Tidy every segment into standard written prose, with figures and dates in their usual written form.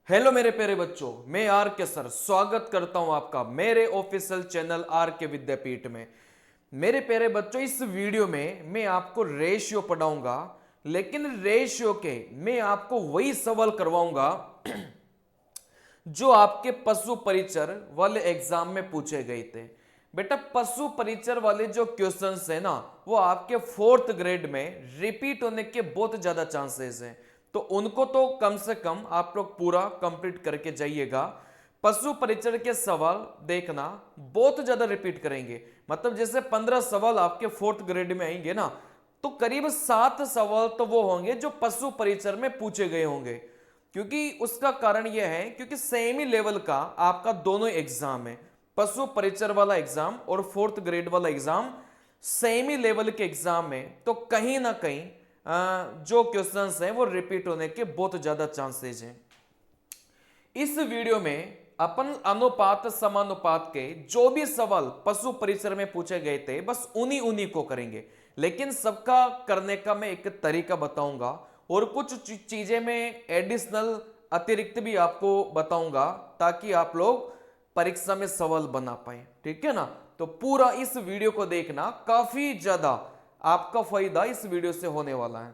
Hello मेरे प्यारे बच्चों, मैं आर के सर स्वागत करता हूं आपका मेरे ऑफिशियल चैनल आर के विद्यापीठ में। मेरे प्यारे बच्चों, इस वीडियो में मैं आपको रेशियो पढ़ाऊंगा, लेकिन रेशियो के मैं आपको वही सवाल करवाऊंगा जो आपके पशु परिचर वाले एग्जाम में पूछे गए थे। बेटा, पशु परिचर वाले जो क्वेश्चंस है ना, वो आपके फोर्थ ग्रेड में रिपीट होने के बहुत ज्यादा चांसेस हैं, तो उनको तो कम से कम आप लोग पूरा कंप्लीट करके जाइएगा। पशु परिचर के सवाल देखना, बहुत ज्यादा रिपीट करेंगे। मतलब जैसे 15 सवाल आपके फोर्थ ग्रेड में आएंगे ना, तो करीब 7 सवाल तो वो होंगे जो पशु परिचर में पूछे गए होंगे। क्योंकि उसका कारण यह है क्योंकि सेमी लेवल का आपका दोनों एग्जाम है, पशु परिचर वाला एग्जाम और फोर्थ ग्रेड वाला एग्जाम सेमी लेवल के एग्जाम में, तो कहीं ना कहीं जो क्वेश्चंस हैं वो रिपीट होने के बहुत ज्यादा चांसेस हैं। इस वीडियो में अपन अनुपात समानुपात के जो भी सवाल पशु परिचर में पूछे गए थे, बस उन्हीं उन्हीं को करेंगे। लेकिन सबका करने का मैं एक तरीका बताऊंगा और कुछ चीजें मैं एडिशनल अतिरिक्त भी आपको बताऊंगा, ताकि आप लोग परीक्षा में सवाल बना पाए। ठीक है ना? तो पूरा इस वीडियो को देखना, काफी ज्यादा आपका फायदा इस वीडियो से होने वाला है।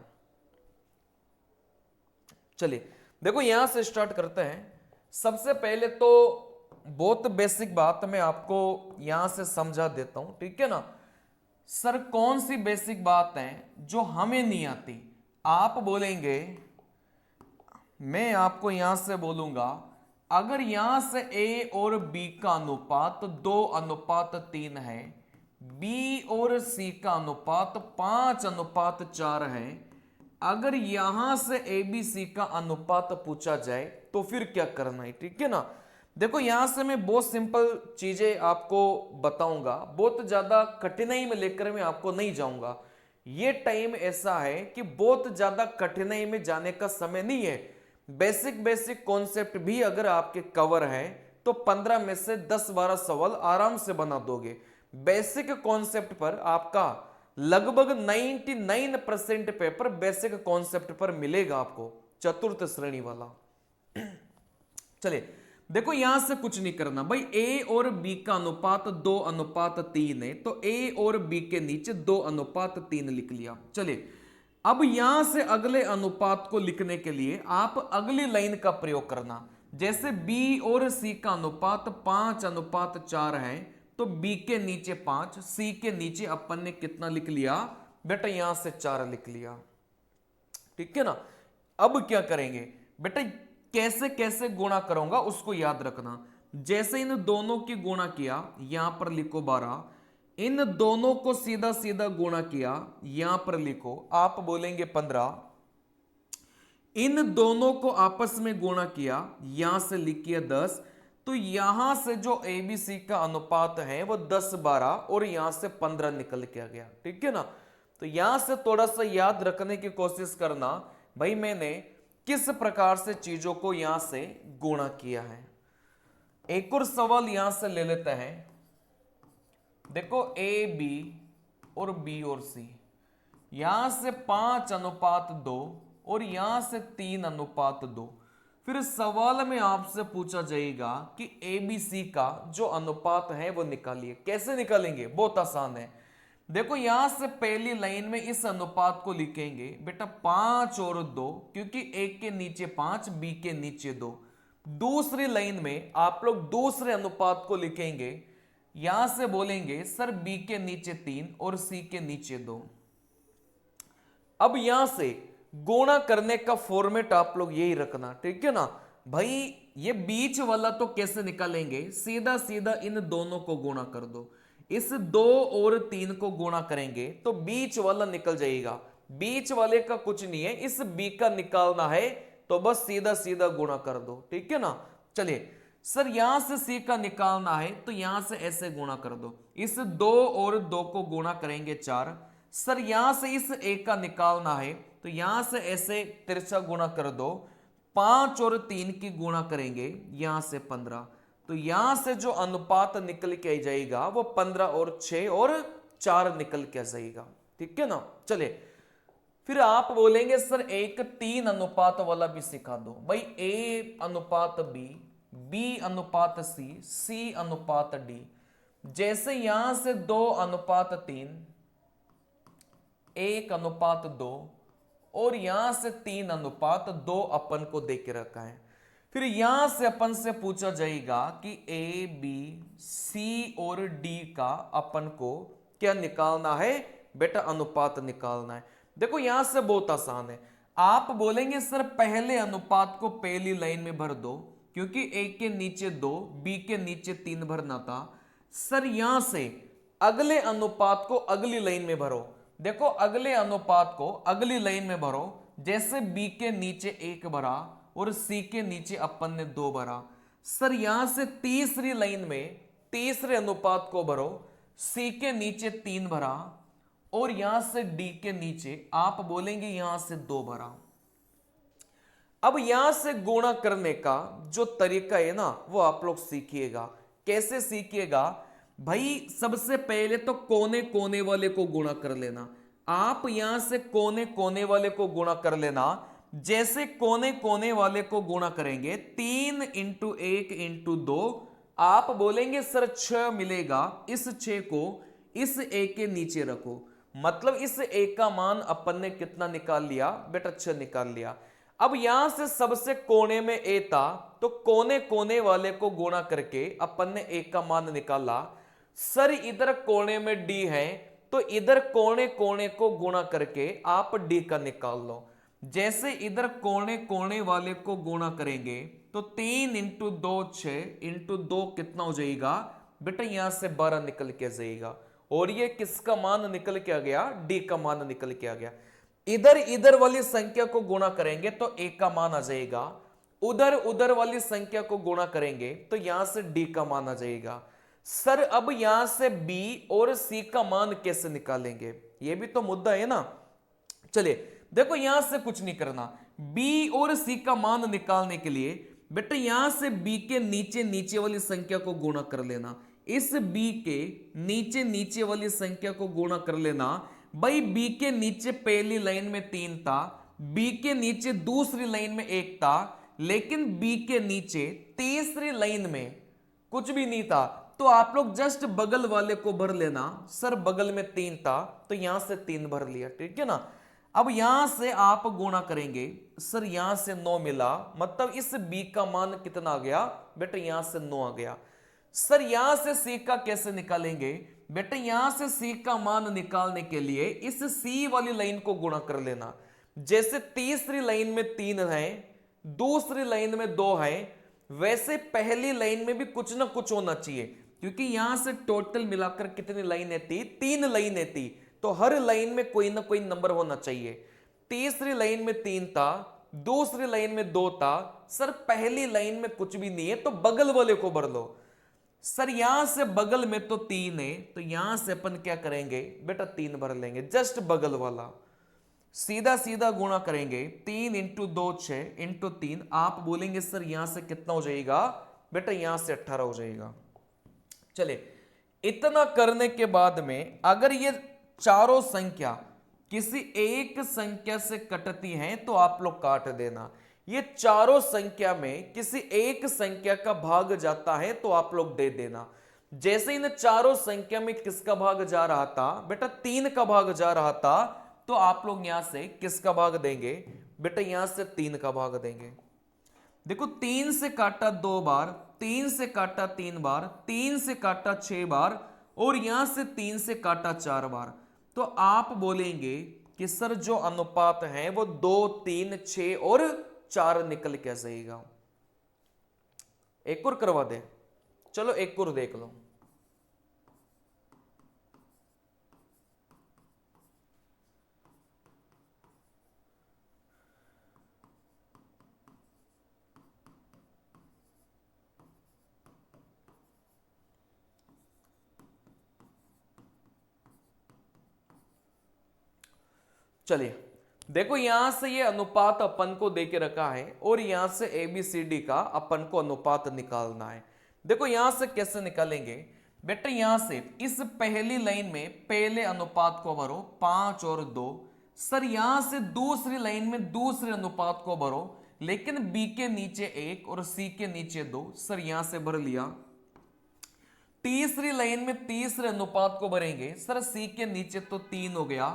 चलिए देखो, यहां से स्टार्ट करते हैं। सबसे पहले तो बहुत बेसिक बात मैं आपको यहां से समझा देता हूं, ठीक है ना? सर, कौन सी बेसिक बात है जो हमें नहीं आती? आप बोलेंगे, मैं आपको यहां से बोलूंगा, अगर यहां से ए और बी का अनुपात 2:3 है, बी और सी का अनुपात 5:4 है, अगर यहां से ए बी सी का अनुपात पूछा जाए तो फिर क्या करना है? ठीक है ना? देखो, यहां से मैं बहुत सिंपल चीजें आपको बताऊंगा, बहुत ज्यादा कठिनाई में लेकर मैं आपको नहीं जाऊंगा। ये टाइम ऐसा है कि बहुत ज्यादा कठिनाई में जाने का समय नहीं है। बेसिक बेसिक कॉन्सेप्ट भी अगर आपके कवर है तो 15 में से 10-12 सवाल आराम से बना दोगे। बेसिक कॉन्सेप्ट पर आपका लगभग 99% पेपर बेसिक कॉन्सेप्ट पर मिलेगा आपको, चतुर्थ श्रेणी वाला। चलिए देखो, यहां से कुछ नहीं करना भाई। ए और बी का अनुपात 2:3 है, तो ए और बी के नीचे 2:3 लिख लिया। चलिए, अब यहां से अगले अनुपात को लिखने के लिए आप अगली लाइन का प्रयोग करना। जैसे बी और सी का अनुपात 5:4 है, तो बी के नीचे 5, सी के नीचे अपन ने कितना लिख लिया बेटा? यहां से 4 लिख लिया। ठीक है ना? अब क्या करेंगे बेटा? कैसे कैसे गुणा करूंगा उसको याद रखना। जैसे इन दोनों की गुणा किया, यहां पर लिखो 12, इन दोनों को सीधा सीधा गुणा किया, यहां पर लिखो, आप बोलेंगे 15, इन दोनों को आपस में गुणा किया, यहां से लिखिए 10। तो यहां से जो एबीसी का अनुपात है वो 10-12 और यहां से 15 निकल के आ गया। ठीक है ना? तो यहां से थोड़ा सा याद रखने की कोशिश करना भाई, मैंने किस प्रकार से चीजों को यहां से गुणा किया है। एक और सवाल यहां से ले लेते हैं। देखो, ए बी और बी और सी, यहां से 5:2 और यहां से 3:2। फिर सवाल में आपसे पूछा जाएगा कि ए बी सी का जो अनुपात है वो निकालिए। कैसे निकालेंगे? बहुत आसान है। देखो, यहां से पहली लाइन में इस अनुपात को लिखेंगे बेटा 5 और 2, क्योंकि एक के नीचे 5, बी के नीचे 2। दूसरी लाइन में आप लोग दूसरे अनुपात को लिखेंगे, यहां से बोलेंगे सर बी के नीचे 3 और सी के नीचे 2। अब यहां से गुणा करने का फॉर्मेट आप लोग यही रखना। ठीक है ना भाई? ये बीच वाला तो कैसे निकालेंगे? सीधा सीधा इन दोनों को गुणा कर दो। इस 2 और 3 को गुणा करेंगे तो बीच वाला निकल जाएगा। बीच वाले का कुछ नहीं है, इस बी का निकालना है, तो बस सीधा सीधा गुणा कर दो। ठीक है ना? चलिए सर, यहां से सी का निकालना है तो यहां से ऐसे गुणा कर दो। इस 2 और 2 को गुणा करेंगे 4। सर, यहां से इस एक का निकालना है तो यहां से ऐसे तिरछा गुणा कर दो। 5 और 3 की गुणा करेंगे, यहां से 15। तो यहां से जो अनुपात निकल के आ जाएगा वो 15 और 6 और 4 निकल के आ जाएगा। ठीक है ना? चलिए, फिर आप बोलेंगे सर एक 3 अनुपात वाला भी सिखा दो। भाई ए अनुपात बी, बी अनुपात सी, सी अनुपात डी। जैसे यहां से 2 अनुपात 3, 1 अनुपात 2 और यहां से 3 अनुपात 2 अपन को दे के रखा है। फिर यहां से अपन से पूछा जाएगा कि ए बी सी और डी का अपन को क्या निकालना है बेटा, अनुपात निकालना है। देखो यहां से बहुत आसान है। आप बोलेंगे सर पहले अनुपात को पहली लाइन में भर दो, क्योंकि ए के नीचे 2, बी के नीचे 3 भरना था। सर यहां से अगले अनुपात को अगली लाइन में भरो। देखो अगले अनुपात को अगली लाइन में भरो। जैसे बी के नीचे 1 भरा और सी के नीचे अपन ने 2 भरा। सर यहां से तीसरी लाइन में तीसरे अनुपात को भरो, सी के नीचे 3 भरा और यहां से डी के नीचे आप बोलेंगे यहां से 2 भरा। अब यहां से गुणा करने का जो तरीका है ना वो आप लोग सीखिएगा। कैसे सीखिएगा भाई, सबसे पहले तो कोने कोने वाले को गुणा कर लेना। आप यहां से कोने कोने वाले को गुणा कर लेना। जैसे कोने कोने वाले को गुणा करेंगे 3 इंटू 1 इंटू 2, आप बोलेंगे सर 6 मिलेगा। इस 6 को इस ए के नीचे रखो, मतलब इस ए का मान अपन ने कितना निकाल लिया बेटा, 6 निकाल लिया। अब यहां से सबसे कोने में ए था तो कोने कोने वाले को गुणा करके अपन ने ए का मान निकाला। सर इधर कोने में डी है तो इधर कोने कोने को गुणा करके आप डी का निकाल लो। जैसे इधर कोने कोने वाले को गुणा करेंगे तो 3 इंटू 2 6 इंटू 2 कितना हो जाएगा बेटा, यहां से 12 निकल के जाएगा। और ये किसका मान निकल के आ गया, डी का मान निकल के आ गया। इधर इधर वाली संख्या को गुणा करेंगे तो ए का मान आ जाएगा। उधर उधर वाली संख्या को गुणा करेंगे तो यहां से डी का मान आ जाएगा। सर अब यहां से बी और सी का मान कैसे निकालेंगे, ये भी तो मुद्दा है ना। चलिए देखो यहां से कुछ नहीं करना। बी और सी का मान निकालने के लिए बेटा यहां से बी के नीचे नीचे वाली संख्या को गुणा कर लेना। इस बी के नीचे नीचे वाली संख्या को गुणा कर लेना। भाई बी के नीचे पहली लाइन में 3 था, बी के नीचे दूसरी लाइन में 1 था, लेकिन बी के नीचे तीसरी लाइन में कुछ भी नहीं था। तो आप लोग जस्ट बगल वाले को भर लेना। सर बगल में 3 था तो यहां से 3 भर लिया, ठीक है ना। अब यहां से आप गुणा करेंगे, सर यहां से 9 मिला, मतलब इस बी का मान कितना आ गया बेटा, यहां से 9 आ गया। सर यहां से सी का कैसे निकालेंगे बेटा, यहां से सी का मान निकालने के लिए इस सी वाली लाइन को गुणा कर लेना। जैसे तीसरी लाइन में 3 है, दूसरी लाइन में 2 है, वैसे पहली लाइन में भी कुछ ना कुछ होना चाहिए, क्योंकि यहां से टोटल मिलाकर कितनी लाइनें थी, 3 लाइनें थी, तो हर लाइन में कोई ना कोई नंबर होना चाहिए। तीसरी लाइन में 3 था, दूसरी लाइन में 2 था। सर पहली लाइन में कुछ भी नहीं है तो बगल वाले को भर लो। सर यहां से बगल में तो 3 है तो यहां से अपन क्या करेंगे बेटा, 3 भर लेंगे, जस्ट बगल वाला। सीधा सीधा गुणा करेंगे, 3 इंटू 2 6 इंटू 3, आप बोलेंगे सर यहां से कितना हो जाएगा बेटा, यहां से 18 हो जाएगा। चले इतना करने के बाद में अगर ये चारों संख्या किसी एक संख्या से कटती हैं तो आप लोग काट देना। ये चारों संख्या में किसी एक संख्या का भाग जाता है तो आप लोग दे देना। जैसे इन चारों संख्या में किसका भाग जा रहा था बेटा, 3 का भाग जा रहा था, तो आप लोग यहां से किसका भाग देंगे बेटा, यहां से 3 का भाग देंगे। देखो 3 से काटा 2 बार, 3 से काटा 3 बार, 3 से काटा 6 बार और यहां से 3 से काटा 4 बार। तो आप बोलेंगे कि सर जो अनुपात है वो 2 3 6 और 4 निकल के जाएगा। एक और करवा दे, चलो एक और देख लो। चलिए देखो यहां से ये अनुपात अपन को देके रखा है और यहां से ABCD का अपन को अनुपात निकालना है। देखो यहां से कैसे निकालेंगे बेटा, यहां से इस पहली लाइन में पहले अनुपात को भरो 5 और 2, सर यहां से दूसरी लाइन में दूसरे अनुपात को भरो, लेकिन बी के नीचे 1 और सी के नीचे 2। सर यहां से भर लिया। तीसरी लाइन में तीसरे अनुपात को भरेंगे। सर सी के नीचे तो 3 हो गया,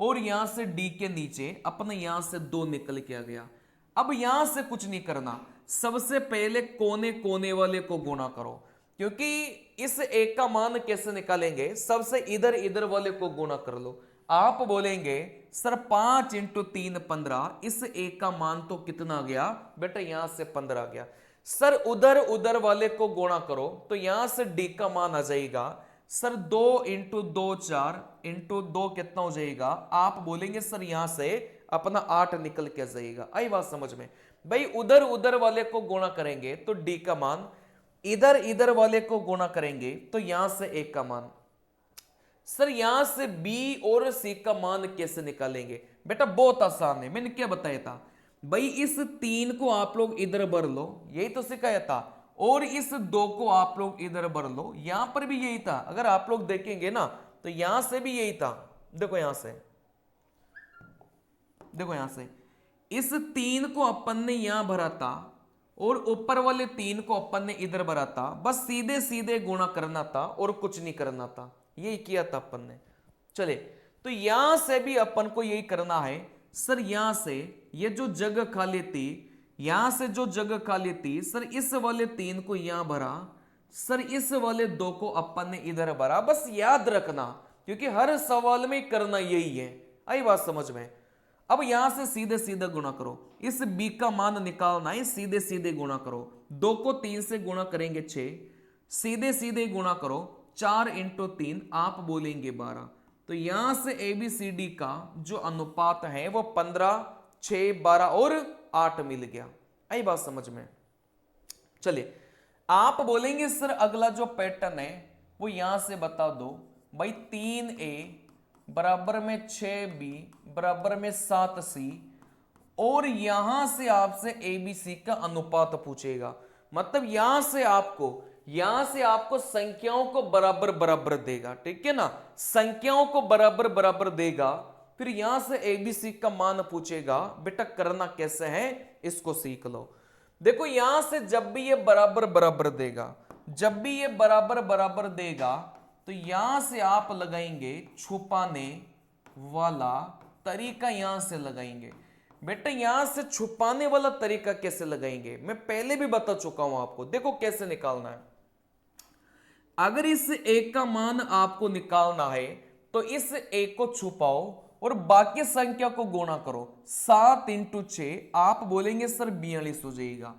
और यहां से डी के नीचे अपने यहां से 2 निकल के आ गया। अब यहां से कुछ नहीं करना, सबसे पहले कोने कोने वाले को गुणा करो, क्योंकि इस एक का मान कैसे निकालेंगे, सबसे इधर इधर वाले को गुणा कर लो। आप बोलेंगे सर 5 × 3 15, इस एक का मान तो कितना आ गया बेटा, यहां से 15 आ गया। सर उधर उधर वाले को गुणा करो तो यहां से डी का मान आ जाएगा। सर 2 × 2 4 × 2 कितना हो जाएगा, आप बोलेंगे सर यहां से अपना 8 निकल के जाएगा। आई बात समझ में भाई, उधर उधर वाले को गुणा करेंगे तो डी का मान, इधर इधर वाले को गुणा करेंगे तो यहां से एक का मान। सर यहां से बी और सी का मान कैसे निकालेंगे बेटा, बहुत आसान है, मैंने क्या बताया था भाई, इस 3 को आप लोग इधर भर लो, यही तो सिखाया था, और इस 2 को आप लोग इधर भर लो। यहां पर भी यही था, अगर आप लोग देखेंगे ना तो यहां से भी यही था। देखो यहां से, देखो यहां से इस 3 को अपन ने यहां भरा था, और ऊपर वाले 3 को अपन ने इधर भरा था, बस सीधे सीधे गुणा करना था और कुछ नहीं करना था, यही किया था अपन ने। चले, तो यहां से भी अपन को यही करना है। सर यहां से ये जो जगह खाली थी, यहां से जो जगह खाली थी, सर इस वाले 3 को यहां भरा, सर इस वाले 2 को अपन ने इधर भरा। बस याद रखना, क्योंकि हर सवाल में करना यही है। आई बात समझ में। अब यहां से सीधे सीधे गुणा करो, इस b का मान निकालना है, सीधे सीधे गुणा करो। 2 को 3 से गुणा करेंगे 6, सीधे सीधे गुणा करो। 4 × 3 आप बोलेंगे 12। तो यहां से ABCD का जो अनुपात है वो 15, 6, 12 और 8 मिल गया। आई बात समझ में। चलिए, आप बोलेंगे सर अगला जो पैटर्न है वो यहां से बता दो भाई। 3A बराबर में 6B बराबर में 7C, और यहां से आपसे ABC का अनुपात पूछेगा। मतलब यहां से आपको संख्याओं को बराबर बराबर देगा, ठीक है ना, संख्याओं को बराबर बराबर देगा। फिर यहां से ABC का मान पूछेगा। बेटा करना कैसे है इसको सीख लो। देखो यहां से जब भी ये बराबर बराबर देगा, जब भी ये बराबर बराबर देगा, तो यहां से आप लगाएंगे छुपाने वाला तरीका, यहां से लगाएंगे। बेटा यहां से छुपाने वाला तरीका कैसे लगाएंगे, मैं पहले भी बता चुका हूं आपको। देखो कैसे निकालना है। अगर इस एक का मान आपको निकालना है तो इस एक को छुपाओ और बाकी संख्या को गुणा करो। 7 × 6 आप बोलेंगे सर 42 हो जाएगा।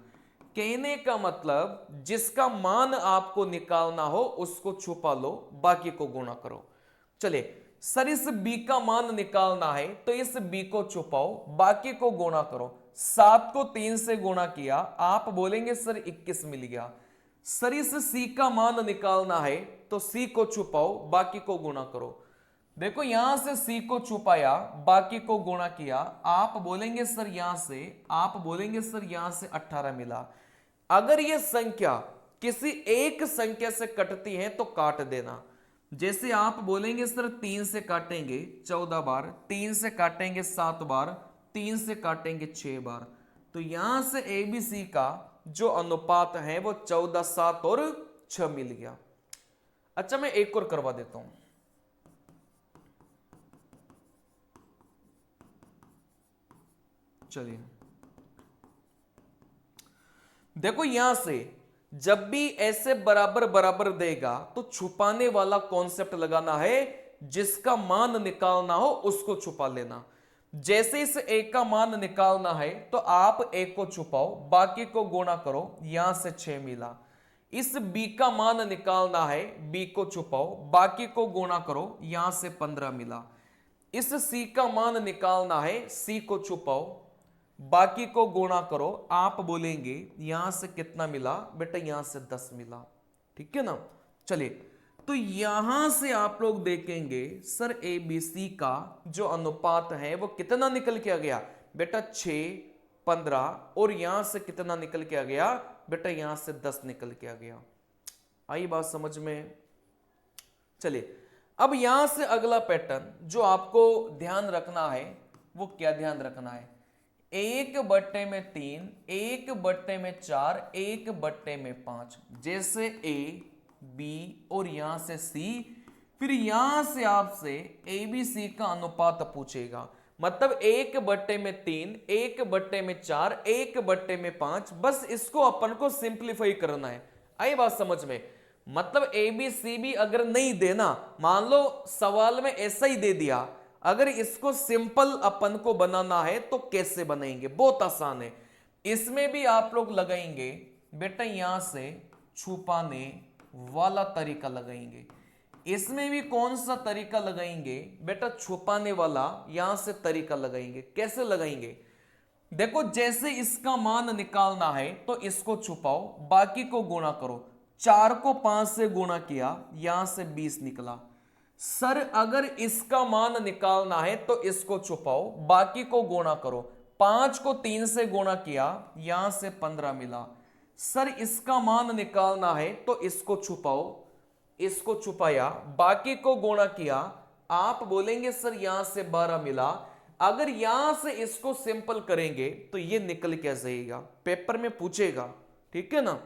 कहने का मतलब जिसका मान आपको निकालना हो उसको छुपा लो, बाकी को गुणा करो। चले, सर इस b का मान निकालना है तो इस b को छुपाओ, बाकी को गुणा करो। 7 को 3 से गुणा किया, आप बोलेंगे सर 21 मिल गया। सर इस c का मान निकालना है तो c को छुपाओ, बाकी को गुणा करो। देखो यहां से c को छुपाया, बाकी को गुणा किया, आप बोलेंगे सर यहां से, आप बोलेंगे सर यहां से 18 मिला। अगर ये संख्या किसी एक संख्या से कटती है तो काट देना। जैसे आप बोलेंगे सर 3 से काटेंगे 14 बार, 3 से काटेंगे 7 बार, 3 से काटेंगे 6 बार। तो यहां से ABC का जो अनुपात है वो 14, 7 और 6 मिल गया। अच्छा मैं एक और करवा देता हूं। चलिए देखो यहां से जब भी ऐसे बराबर बराबर देगा तो छुपाने वाला कॉन्सेप्ट लगाना है, जिसका मान निकालना हो उसको छुपा लेना। जैसे इस एक का मान निकालना है तो आप एक को छुपाओ, बाकी को गुणा करो, यहां से 6 मिला। इस b का मान निकालना है, b को छुपाओ, बाकी को गुणा करो, यहां से 15 मिला। इस c का मान निकालना है, c को छुपाओ, बाकी को गुणा करो, आप बोलेंगे यहां से कितना मिला बेटा, यहां से 10 मिला। ठीक है ना। चलिए तो यहां से आप लोग देखेंगे सर ABC का जो अनुपात है वो कितना निकल के आ गया बेटा, 6, 15, और यहां से कितना निकल के आ गया बेटा, यहां से 10 निकल के आ गया। आई बात समझ में। चलिए अब यहां से अगला पैटर्न जो आपको ध्यान रखना है, वो क्या ध्यान रखना है, 1/3, 1/4, 1/5। जैसे ए, बी और यहां से सी, फिर यहां से आपसे ए बी सी का अनुपात पूछेगा। मतलब 1/3, 1/4, 1/5। बस इसको अपन को सिंप्लीफाई करना है। आई बात समझ में? मतलब ए बी सी भी अगर नहीं देना, मान लो सवाल में ऐसा ही दे दिया, अगर इसको सिंपल अपन को बनाना है तो कैसे बनाएंगे? बहुत आसान है। इसमें भी आप लोग लगाएंगे बेटा यहां से छुपाने वाला तरीका लगाएंगे। इसमें भी कौन सा तरीका लगाएंगे बेटा? छुपाने वाला यहां से तरीका लगाएंगे। कैसे लगाएंगे? देखो, जैसे इसका मान निकालना है तो इसको छुपाओ, बाकी को गुणा करो। 4 को 5 से गुणा किया, यहां से 20 निकला। सर अगर इसका मान निकालना है तो इसको छुपाओ, बाकी को गुणा करो। 5 को 3 से गुणा किया, यहां से 15 मिला। सर इसका मान निकालना है तो इसको छुपाओ, इसको छुपाया, बाकी को गुणा किया। आप बोलेंगे सर यहां से 12 मिला। अगर यहां से इसको सिंपल करेंगे तो ये निकल क्या जाएगा? पेपर में पूछेगा, ठीक है ना।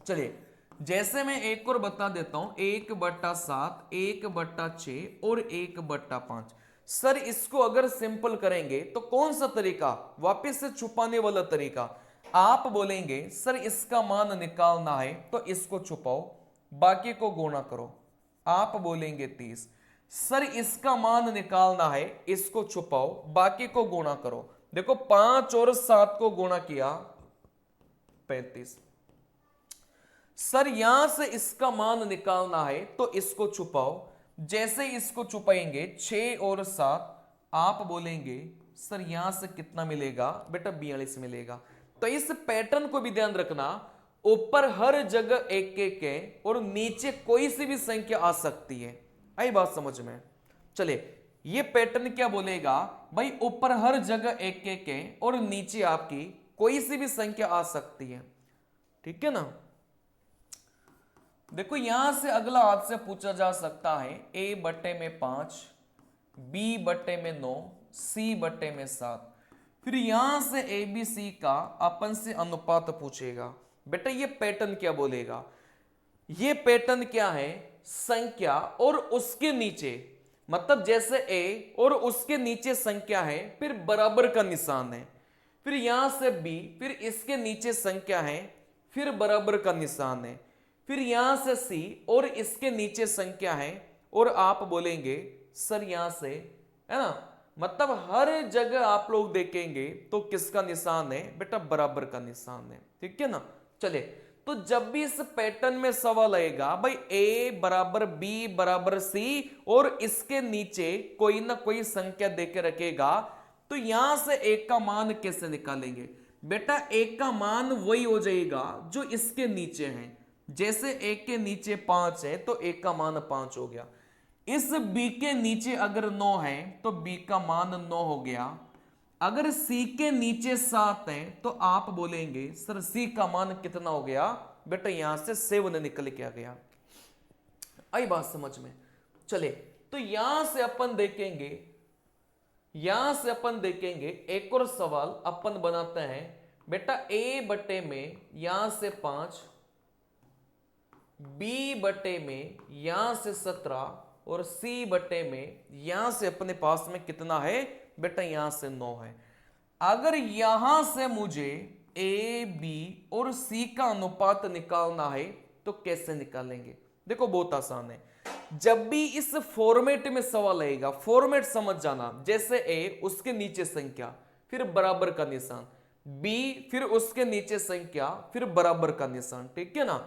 चलिए, जैसे मैं एक और बता देता हूं, 1/7, 1/6 और 1/5। सर इसको अगर सिंपल करेंगे तो कौन सा तरीका? वापस से छुपाने वाला तरीका। आप बोलेंगे सर इसका मान निकालना है तो इसको छुपाओ, बाकी को गुणा करो। आप बोलेंगे 30। सर इसका मान निकालना है, इसको छुपाओ, बाकी को गुणा करो। देखो 5 और 7 को गुणा किया 35। सर यहां से इसका मान निकालना है तो इसको छुपाओ। जैसे इसको छुपाएंगे 6 और 7, आप बोलेंगे सर यहां से कितना मिलेगा बेटा? 42 मिलेगा। तो इस पैटर्न को भी ध्यान रखना, ऊपर हर जगह एक एक है और नीचे कोई सी भी संख्या आ सकती है। आई बात समझ में? चले, ये पैटर्न क्या बोलेगा भाई? ऊपर हर जगह एक एक है और नीचे आपकी कोई सी भी संख्या आ सकती है, ठीक है ना। देखो यहां से अगला आपसे पूछा जा सकता है A/5, B/9, C/7। फिर यहां से ABC का अपन से अनुपात पूछेगा। बेटा ये पैटर्न क्या बोलेगा? ये पैटर्न क्या है? संख्या और उसके नीचे, मतलब जैसे A और उसके नीचे संख्या है, फिर बराबर का निशान है। फिर यहां से B, फिर इसके नीचे संख्या है, फिर बराबर का निशान है। फिर यहां से C और इसके नीचे संख्या है, और आप बोलेंगे सर यहां से, है ना। मतलब हर जगह आप लोग देखेंगे तो किसका निशान है बेटा? बराबर का निशान है, ठीक है ना। चले, तो जब भी इस पैटर्न में सवाल आएगा भाई A बराबर B बराबर C और इसके नीचे कोई ना कोई संख्या देके रखेगा, तो यहां से एक का मान कैसे निकालेंगे बेटा? एक का मान वही हो जाएगा जो इसके नीचे है। जैसे एक के नीचे 5 है तो एक का मान 5 हो गया। इस B के नीचे अगर 9 है तो B का मान 9 हो गया। अगर C के नीचे 7 है तो आप बोलेंगे सर C का मान कितना हो गया बेटा? यहां से 7 निकल के आ गया। आई बात समझ में? चले, तो यहां से अपन देखेंगे, एक और सवाल अपन बनाते हैं बेटा। A/में यहां से 5, B/में यहां से 17 और C/में यहां से अपने पास में कितना है बेटा? यहां से 9 है। अगर यहां से मुझे A, B और C का अनुपात निकालना है तो कैसे निकालेंगे? देखो बहुत आसान है। जब भी इस फॉर्मेट में सवाल आएगा, फॉर्मेट समझ जाना। जैसे A, उसके नीचे संख्या, फिर बराबर का निशान, B, फिर उसके नीचे संख्या, फिर बराबर का निशान, ठीक है ना।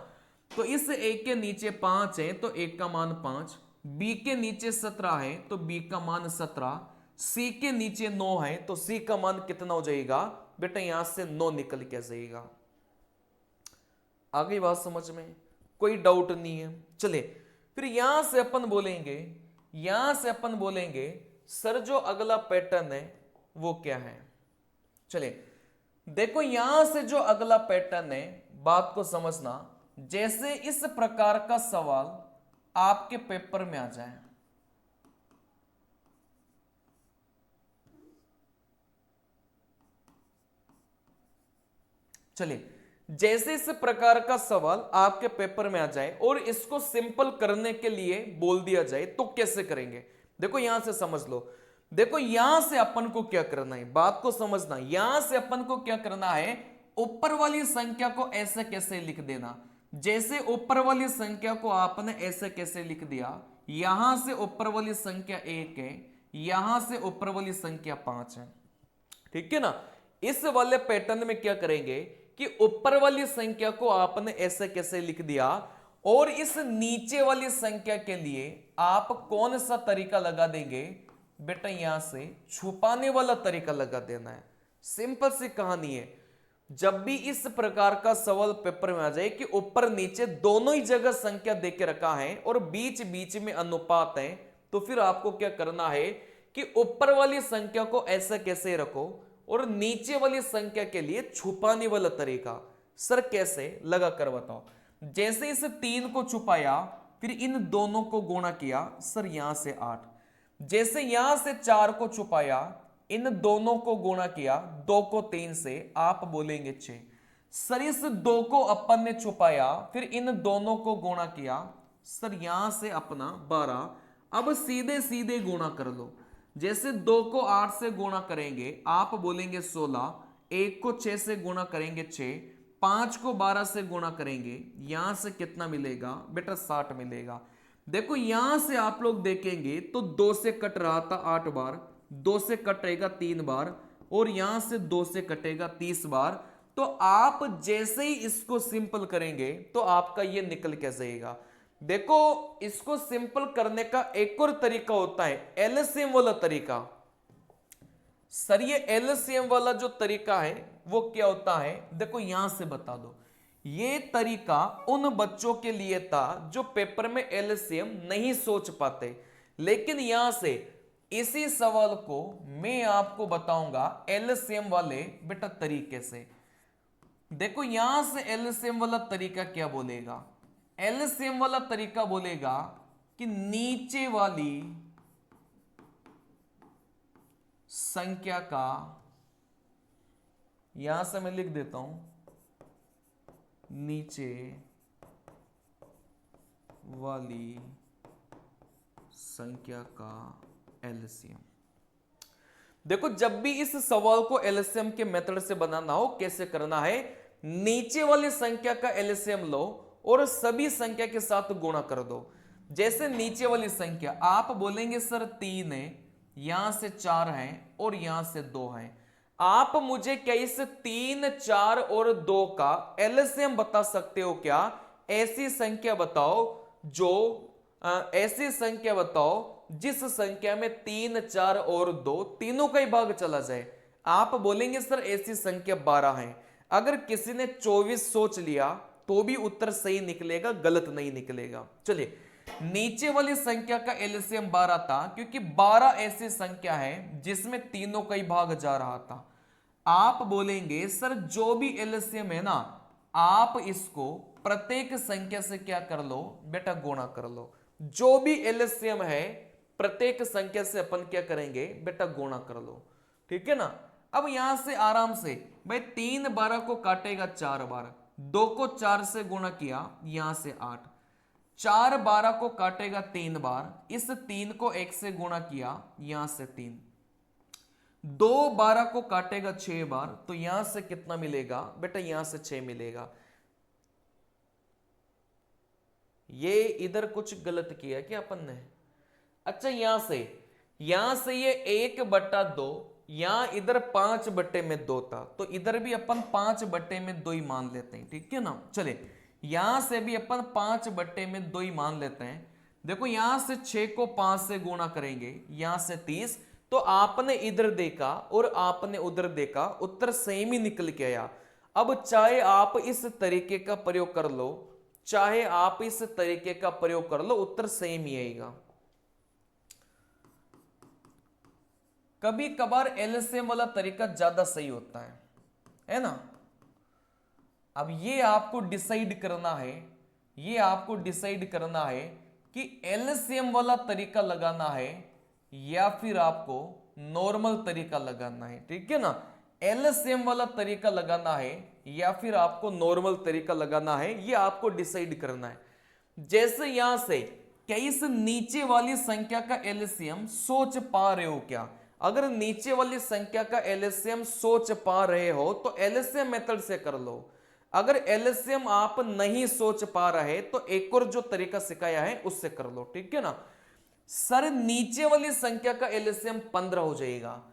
तो इस A के नीचे 5 है तो A का मान 5, B के नीचे 17 है तो B का मान 17, C के नीचे 9 है तो C का मान कितना हो जाएगा बेटा? यहां से 9 निकल के जाएगा। आ गई बात समझ में? कोई डाउट नहीं है। चले, फिर यहां से अपन बोलेंगे सर जो अगला पैटर्न है वो क्या है? चले, देखो यहां से जो अगला पैटर्न है, बात को समझना। जैसे इस प्रकार का सवाल आपके पेपर में आ जाए, चलिए, जैसे इस प्रकार का सवाल आपके पेपर में आ जाए और इसको सिंपल करने के लिए बोल दिया जाए तो कैसे करेंगे, देखो यहां से समझ लो। देखो यहां से अपन को क्या करना है, बात को समझना। यहां से अपन को क्या करना है, ऊपर वाली संख्या को ऐसे कैसे लिख देना। जैसे ऊपर वाली संख्या को आपने ऐसे कैसे लिख दिया, यहां से ऊपर वाली संख्या 1 है, यहां से ऊपर वाली संख्या 5 है, ठीक है ना। इस वाले पैटर्न में क्या करेंगे कि ऊपर वाली संख्या को आपने ऐसे कैसे लिख दिया, और इस नीचे वाली संख्या के लिए आप कौन सा तरीका लगा देंगे बेटा, यहां से छुपाने वाला तरीका लगा देना है। सिंपल सी कहानी है। जब भी इस प्रकार का सवाल पेपर में आ जाए कि ऊपर नीचे दोनों ही जगह संख्या देके रखा है और बीच बीच में अनुपात है, तो फिर आपको क्या करना है कि ऊपर वाली संख्या को ऐसा कैसे रखो और नीचे वाली संख्या के लिए छुपाने वाला तरीका। सर कैसे, लगा कर बताओ। जैसे इस 3 को छुपाया, फिर इन दोनों को गुणा किया, सर यहां से 8। जैसे यहां से 4 को छुपाया, इन दोनों को गुणा किया, 2 को 3 से, आप बोलेंगे 6। सर इस 2 को अपन ने छुपाया, फिर इन दोनों को गुणा किया, सर यहां से अपना 12। अब सीधे सीधे गुणा कर लो। जैसे 2 को 8 से गुणा करेंगे, आप बोलेंगे 16। 1 को 6 से गुणा करेंगे 6। 5 को 12 से गुणा करेंगे, यहां से कितना मिलेगा बेटा, 60 मिलेगा। देखो यहां से आप लोग देखेंगे तो 2 से कट रहा था 8 बार, 2 से कटेगा 3 बार, और यहां से 2 से कटेगा 30 बार। तो आप जैसे ही इसको सिंपल करेंगे तो आपका ये निकल के जाएगा। देखो इसको सिंपल करने का एक और तरीका होता है, एलसीएम वाला तरीका। सर ये एलसीएम वाला जो तरीका है वो क्या होता है, देखो यहां से बता दो। ये तरीका उन बच्चों के लिए था जो पेपर में एलसीएम नहीं सोच पाते, लेकिन यहां से इसी सवाल को मैं आपको बताऊंगा एलसीएम वाले बेटा तरीके से। देखो यहां से एलसीएम वाला तरीका क्या बोलेगा, एलसीएम वाला तरीका बोलेगा कि नीचे वाली संख्या का, यहां से मैं लिख देता हूं, नीचे वाली संख्या का एलसीएम। देखो जब भी इस सवाल को एलसीएम के मेथड से बनाना हो, कैसे करना है, नीचे वाली संख्या का एलसीएम लो और सभी संख्या के साथ गुणा कर दो। जैसे नीचे वाली संख्या आप बोलेंगे सर 3 है, यहां से 4 है और यहां से 2 है। आप मुझे क्या इस 3, 4 और 2 का एलसीएम बता सकते हो क्या? ऐसी संख्या बताओ ऐसी संख्या बताओ जिस संख्या में 3, 4 और 2 तीनों का ही भाग चला जाए। आप बोलेंगे सर ऐसी संख्या 12 है। अगर किसी ने 24 सोच लिया तो भी उत्तर सही निकलेगा, गलत नहीं निकलेगा। चलिए नीचे वाली संख्या का एलसीएम 12 था क्योंकि 12 ऐसी संख्या है जिसमें तीनों का ही भाग जा रहा था। आप बोलेंगे सर जो भी एलसीएम है ना, आप इसको प्रत्येक संख्या से क्या कर लो बेटा, गुणा कर लो। जो भी एलसीएम है प्रत्येक संख्या से अपन क्या करेंगे बेटा, गुणा कर लो, ठीक है ना। अब यहां से आराम से भाई 3 12 को काटेगा 4 बार, 2 को 4 से गुणा किया, यहां से 8। 4 12 को काटेगा 3 बार, इस 3 को 1 से गुणा किया, यहां से 3। 2 12 को काटेगा 6 बार, तो यहां से कितना मिलेगा बेटा, यहां से 6 मिलेगा। ये इधर कुछ गलत किया क्या अपन ने? अच्छा यहां से ये 1/2, यहां इधर 5/2 था, तो इधर भी अपन 5/2 ही मान लेते हैं, ठीक है ना। चले यहां से भी अपन 5/2 ही मान लेते हैं। देखो यहां से 6 को 5 से गुणा करेंगे, यहां से 30। तो आपने इधर देखा और आपने उधर देखा, उत्तर सेम ही निकल के आया। अब चाहे आप इस तरीके का प्रयोग कर लो, चाहे आप इस तरीके का प्रयोग कर लो, उत्तर सेम ही आएगा। कभी कभार एलसीएम वाला तरीका ज्यादा सही होता है ना। अब ये आपको डिसाइड करना है, ये आपको डिसाइड करना है कि एलसीएम वाला तरीका लगाना है या फिर आपको नॉर्मल तरीका लगाना है, ठीक है ना। एलसीएम वाला तरीका लगाना है या फिर आपको नॉर्मल तरीका लगाना है, ये आपको डिसाइड करना है। जैसे यहां से क्या इस नीचे वाली संख्या का एलसीएम सोच पा रहे हो क्या? अगर नीचे वाली संख्या का एलसीएम सोच पा रहे हो तो एलसीएम मेथड से कर लो। अगर एलसीएम आप नहीं सोच पा रहे तो एक और जो तरीका सिखाया है उससे कर लो, ठीक है ना। सर नीचे वाली संख्या का एलसीएम 15 हो जाएगा,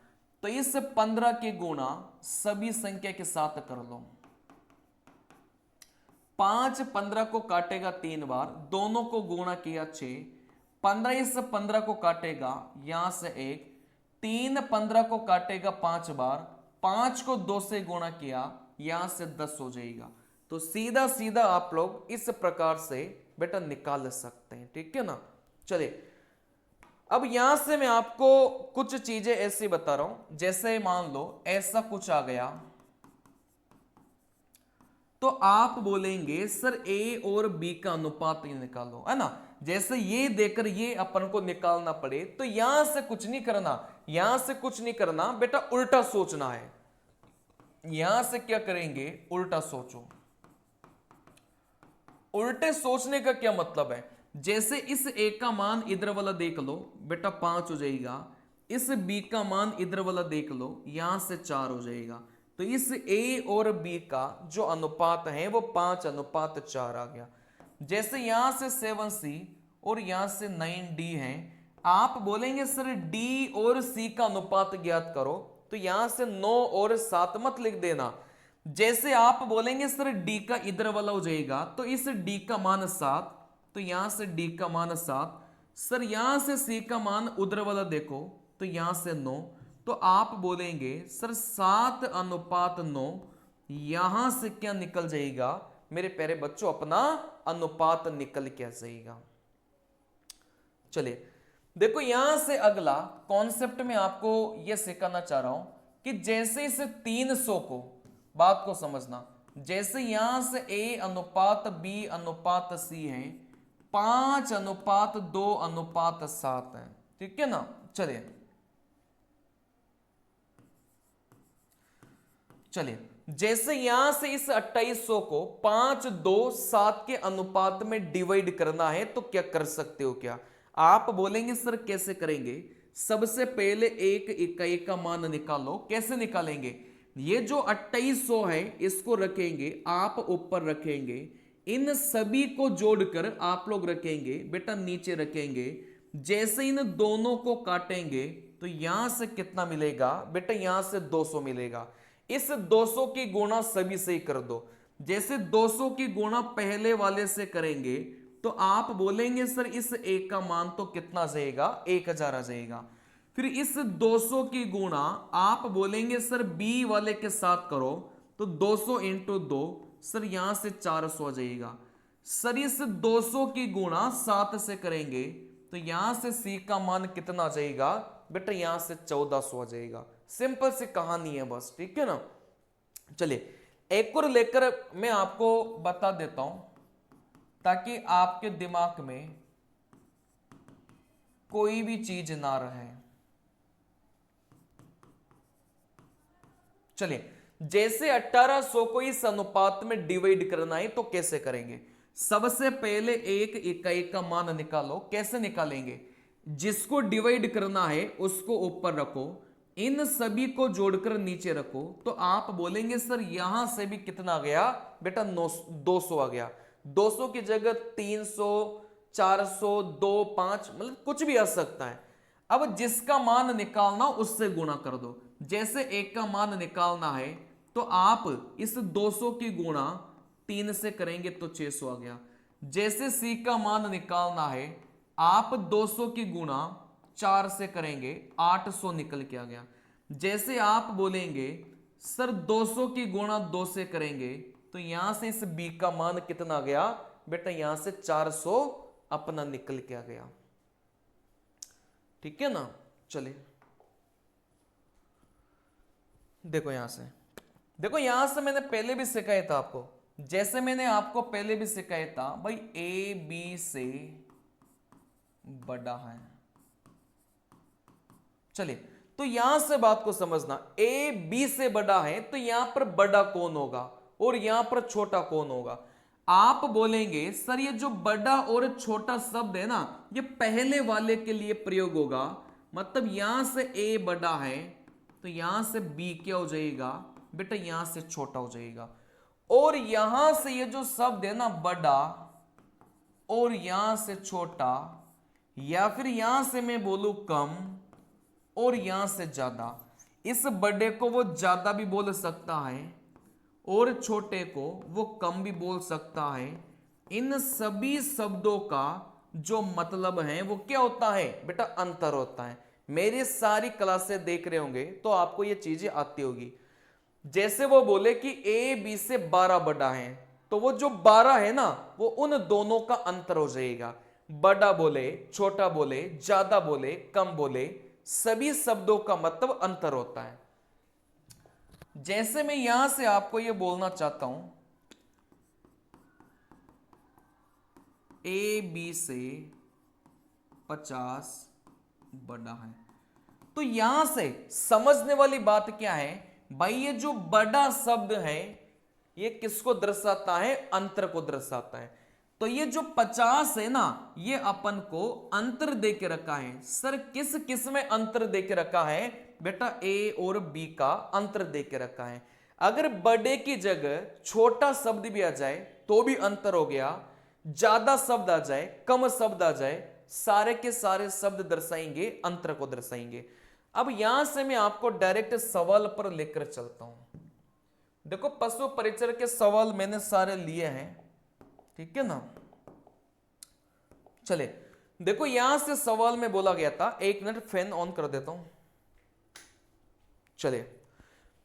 तो इस 15 के गुणा सभी संख्या के साथ कर लो। 5 15 को काटेगा 3 बार, दोनों को गुणा किया 6, 15 इस 15 को काटेगा यहां से 1, 3 15 को काटेगा 5 बार, 5 को 2 से गुणा किया यहां से 10 हो जाएगा। तो सीधा सीधा आप लोग इस प्रकार से बेटा निकाल सकते हैं, ठीक है ना। चलिए अब यहां से मैं आपको कुछ चीजें ऐसी बता रहा हूं, जैसे मान लो ऐसा कुछ आ गया तो आप बोलेंगे सर ए और बी का अनुपात ये निकालो, है ना। जैसे ये देकर ये अपन को निकालना पड़े तो यहां से कुछ नहीं करना, यहां से कुछ नहीं करना बेटा, उल्टा सोचना है। यहां से क्या करेंगे, उल्टा सोचो। उल्टे सोचने का क्या मतलब है, जैसे इस ए का मान इधर वाला देख लो बेटा 5 हो जाएगा, इस बी का मान इधर वाला देख लो यहां से 4 हो जाएगा। तो इस ए और बी का जो अनुपात है वो 5:4 आ गया। जैसे यहां से 7C और यहां से 9D है, आप बोलेंगे सर डी और सी का अनुपात ज्ञात करो, तो यहां से 9 और 7 मत लिख देना। जैसे आप बोलेंगे सर डी का इधर वाला हो जाएगा, तो इस डी का मान 7, तो यहां से डी का मान 7, सर यहां से सी का मान उधर वाला देखो तो यहां से 9, तो आप बोलेंगे सर 7:9, यहां से क्या निकल जाएगा मेरे प्यारे बच्चों, अपना अनुपात निकल क्या जाएगा। चलिए देखो यहां से अगला कॉन्सेप्ट में आपको यह सिखाना चाह रहा हूं कि जैसे इस 300 को, बात को समझना, जैसे यहां से ए अनुपात बी अनुपात सी है, 5:2:7 है, ठीक है ना। चलिए जैसे यहां से इस 2800 को 5 2 7 के अनुपात में डिवाइड करना है तो क्या कर सकते हो क्या? आप बोलेंगे सर कैसे करेंगे, सबसे पहले एक इकाई का मान निकालो। कैसे निकालेंगे, ये जो 2800 है इसको रखेंगे, आप ऊपर रखेंगे, इन सभी को जोड़कर आप लोग रखेंगे बेटा नीचे रखेंगे। जैसे इन दोनों को काटेंगे तो यहां से कितना मिलेगा बेटा, यहां से 200 मिलेगा। इस 200 की गुणा सभी से ही कर दो। जैसे 200 की गुणा पहले वाले से करेंगे तो आप बोलेंगे सर इस एक का मान तो कितना जाएगा, 1000 आ जाएगा। फिर इस 200 की गुणा आप बोलेंगे सर बी वाले के साथ करो, तो 200 इंटू 2, सर यहां से 400 आ जाएगा। सर इस 200 की गुणा 7 से करेंगे तो यहां से सी का मान कितना आ जाएगा बेटा, यहां से 1400 आ जाएगा। सिंपल सी कहानी है बस, ठीक है ना। चलिए एक और लेकर मैं आपको बता देता हूं ताकि आपके दिमाग में कोई भी चीज ना रहे। चलिए जैसे 1800 को इस अनुपात में डिवाइड करना है तो कैसे करेंगे, सबसे पहले एक इकाई का मान निकालो। कैसे निकालेंगे, जिसको डिवाइड करना है उसको ऊपर रखो, इन सभी को जोड़कर नीचे रखो, तो आप बोलेंगे सर यहां से भी कितना आ गया बेटा, 200 आ गया। 200 की जगह 300 400 2 5 मतलब कुछ भी आ सकता है। अब जिसका मान निकालना उससे गुणा कर दो। जैसे एक का मान निकालना है तो आप इस 200 की गुणा 3 से करेंगे तो 600 आ गया। जैसे सी का मान निकालना है आप 200 की गुणा 4 से करेंगे 800 निकल के आ गया। जैसे आप बोलेंगे सर 200 की गुणा 2 से करेंगे तो यहां से इस बी का मान कितना आ गया बेटा, यहां से 400 अपना निकल के आ गया, ठीक है ना। चलिए देखो यहां से, देखो यहां से मैंने पहले भी सिखाया था आपको, जैसे मैंने आपको पहले भी सिखाया था भाई ए बी से बड़ा है। चलिए तो यहां से बात को समझना, ए बी से बड़ा है तो यहां पर बड़ा कौन होगा और यहां पर छोटा कौन होगा। आप बोलेंगे सर ये जो बड़ा और छोटा शब्द है ना, ये पहले वाले के लिए प्रयोग होगा, मतलब यहां से ए बड़ा है तो यहां से बी क्या हो जाएगा बेटा, यहां से छोटा हो जाएगा। और यहां से ये जो शब्द है ना बड़ा और यहां से छोटा, या फिर यहां से मैं बोलूं कम और यहां से ज्यादा, इस बड़े को वो ज्यादा भी बोल सकता है और छोटे को वो कम भी बोल सकता है। इन सभी शब्दों का जो मतलब है वो क्या होता है बेटा, अंतर होता है। मेरी सारी क्लासें देख रहे होंगे तो आपको ये चीजें आती होगी। जैसे वो बोले कि ए बी से 12 बड़ा है, तो वो जो 12 है ना वो उन दोनों का अंतर हो जाएगा। बड़ा बोले, छोटा बोले, ज्यादा बोले, कम बोले, सभी शब्दों का मतलब अंतर होता है। जैसे मैं यहां से आपको यह बोलना चाहता हूं ए बी से 50 बड़ा है, तो यहां से समझने वाली बात क्या है भाई, ये जो बड़ा शब्द है ये किसको दर्शाता है, अंतर को दर्शाता है। तो ये जो 50 है ना ये अपन को अंतर दे के रखा है। सर किस किस में अंतर दे के रखा है बेटा, ए और बी का अंतर दे के रखा है। अगर बड़े की जगह छोटा शब्द भी आ जाए तो भी अंतर हो गया, ज्यादा शब्द आ जाए, कम शब्द आ जाए, सारे के सारे शब्द दर्शाएंगे, अंतर को दर्शाएंगे। अब यहां से मैं आपको डायरेक्ट सवाल पर लेकर चलता हूं। देखो पशु परिचय के सवाल मैंने सारे लिए हैं, ठीक है ना। चले देखो यहां से सवाल में बोला गया था, एक मिनट फैन ऑन कर देता हूं। चले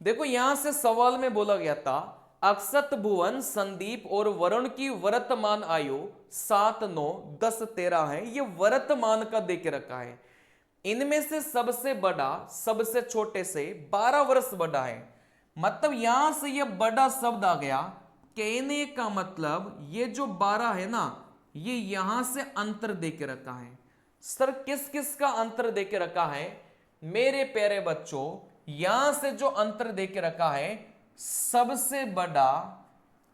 देखो यहां से सवाल में बोला गया था, अक्षत, भुवन, संदीप और वरुण की वर्तमान आयु 7, 9, 10, 13 है। ये वर्तमान का देके रखा है। इनमें से सबसे बड़ा सबसे छोटे से 12 वर्ष बड़ा है। मतलब यहां से ये बड़ा शब्द आ गया, कहने का मतलब ये जो 12 है ना ये यहां से अंतर देके रखा है। सर किस किस का अंतर देके रखा है मेरे प्यारे बच्चों, यहां से जो अंतर देके रखा है सबसे बड़ा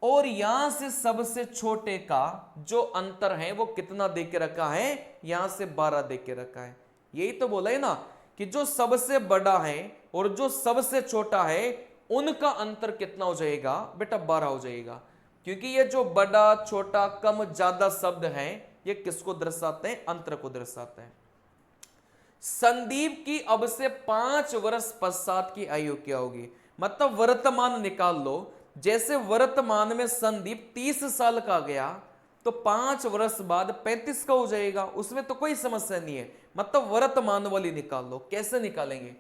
और यहां से सबसे छोटे का जो अंतर है वो कितना देके रखा है, यहां से 12 देके रखा है। यही तो बोला है ना कि जो सबसे बड़ा है और जो सबसे छोटा है उनका अंतर कितना हो जाएगा बेटा, 12 हो जाएगा। क्योंकि ये जो बड़ा, छोटा, कम, ज्यादा शब्द हैं ये किसको दर्शाते हैं, अंतर को दर्शाते हैं। संदीप की अब से 5 वर्ष पश्चात की आयु क्या होगी, मतलब वर्तमान निकाल लो। जैसे वर्तमान में संदीप 30 साल का गया तो 5 वर्ष बाद 35 का हो जाएगा, उसमें तो कोई समस्या नहीं है। मतलब वर्तमान वाली निकाल लो। कैसे निकालेंगे,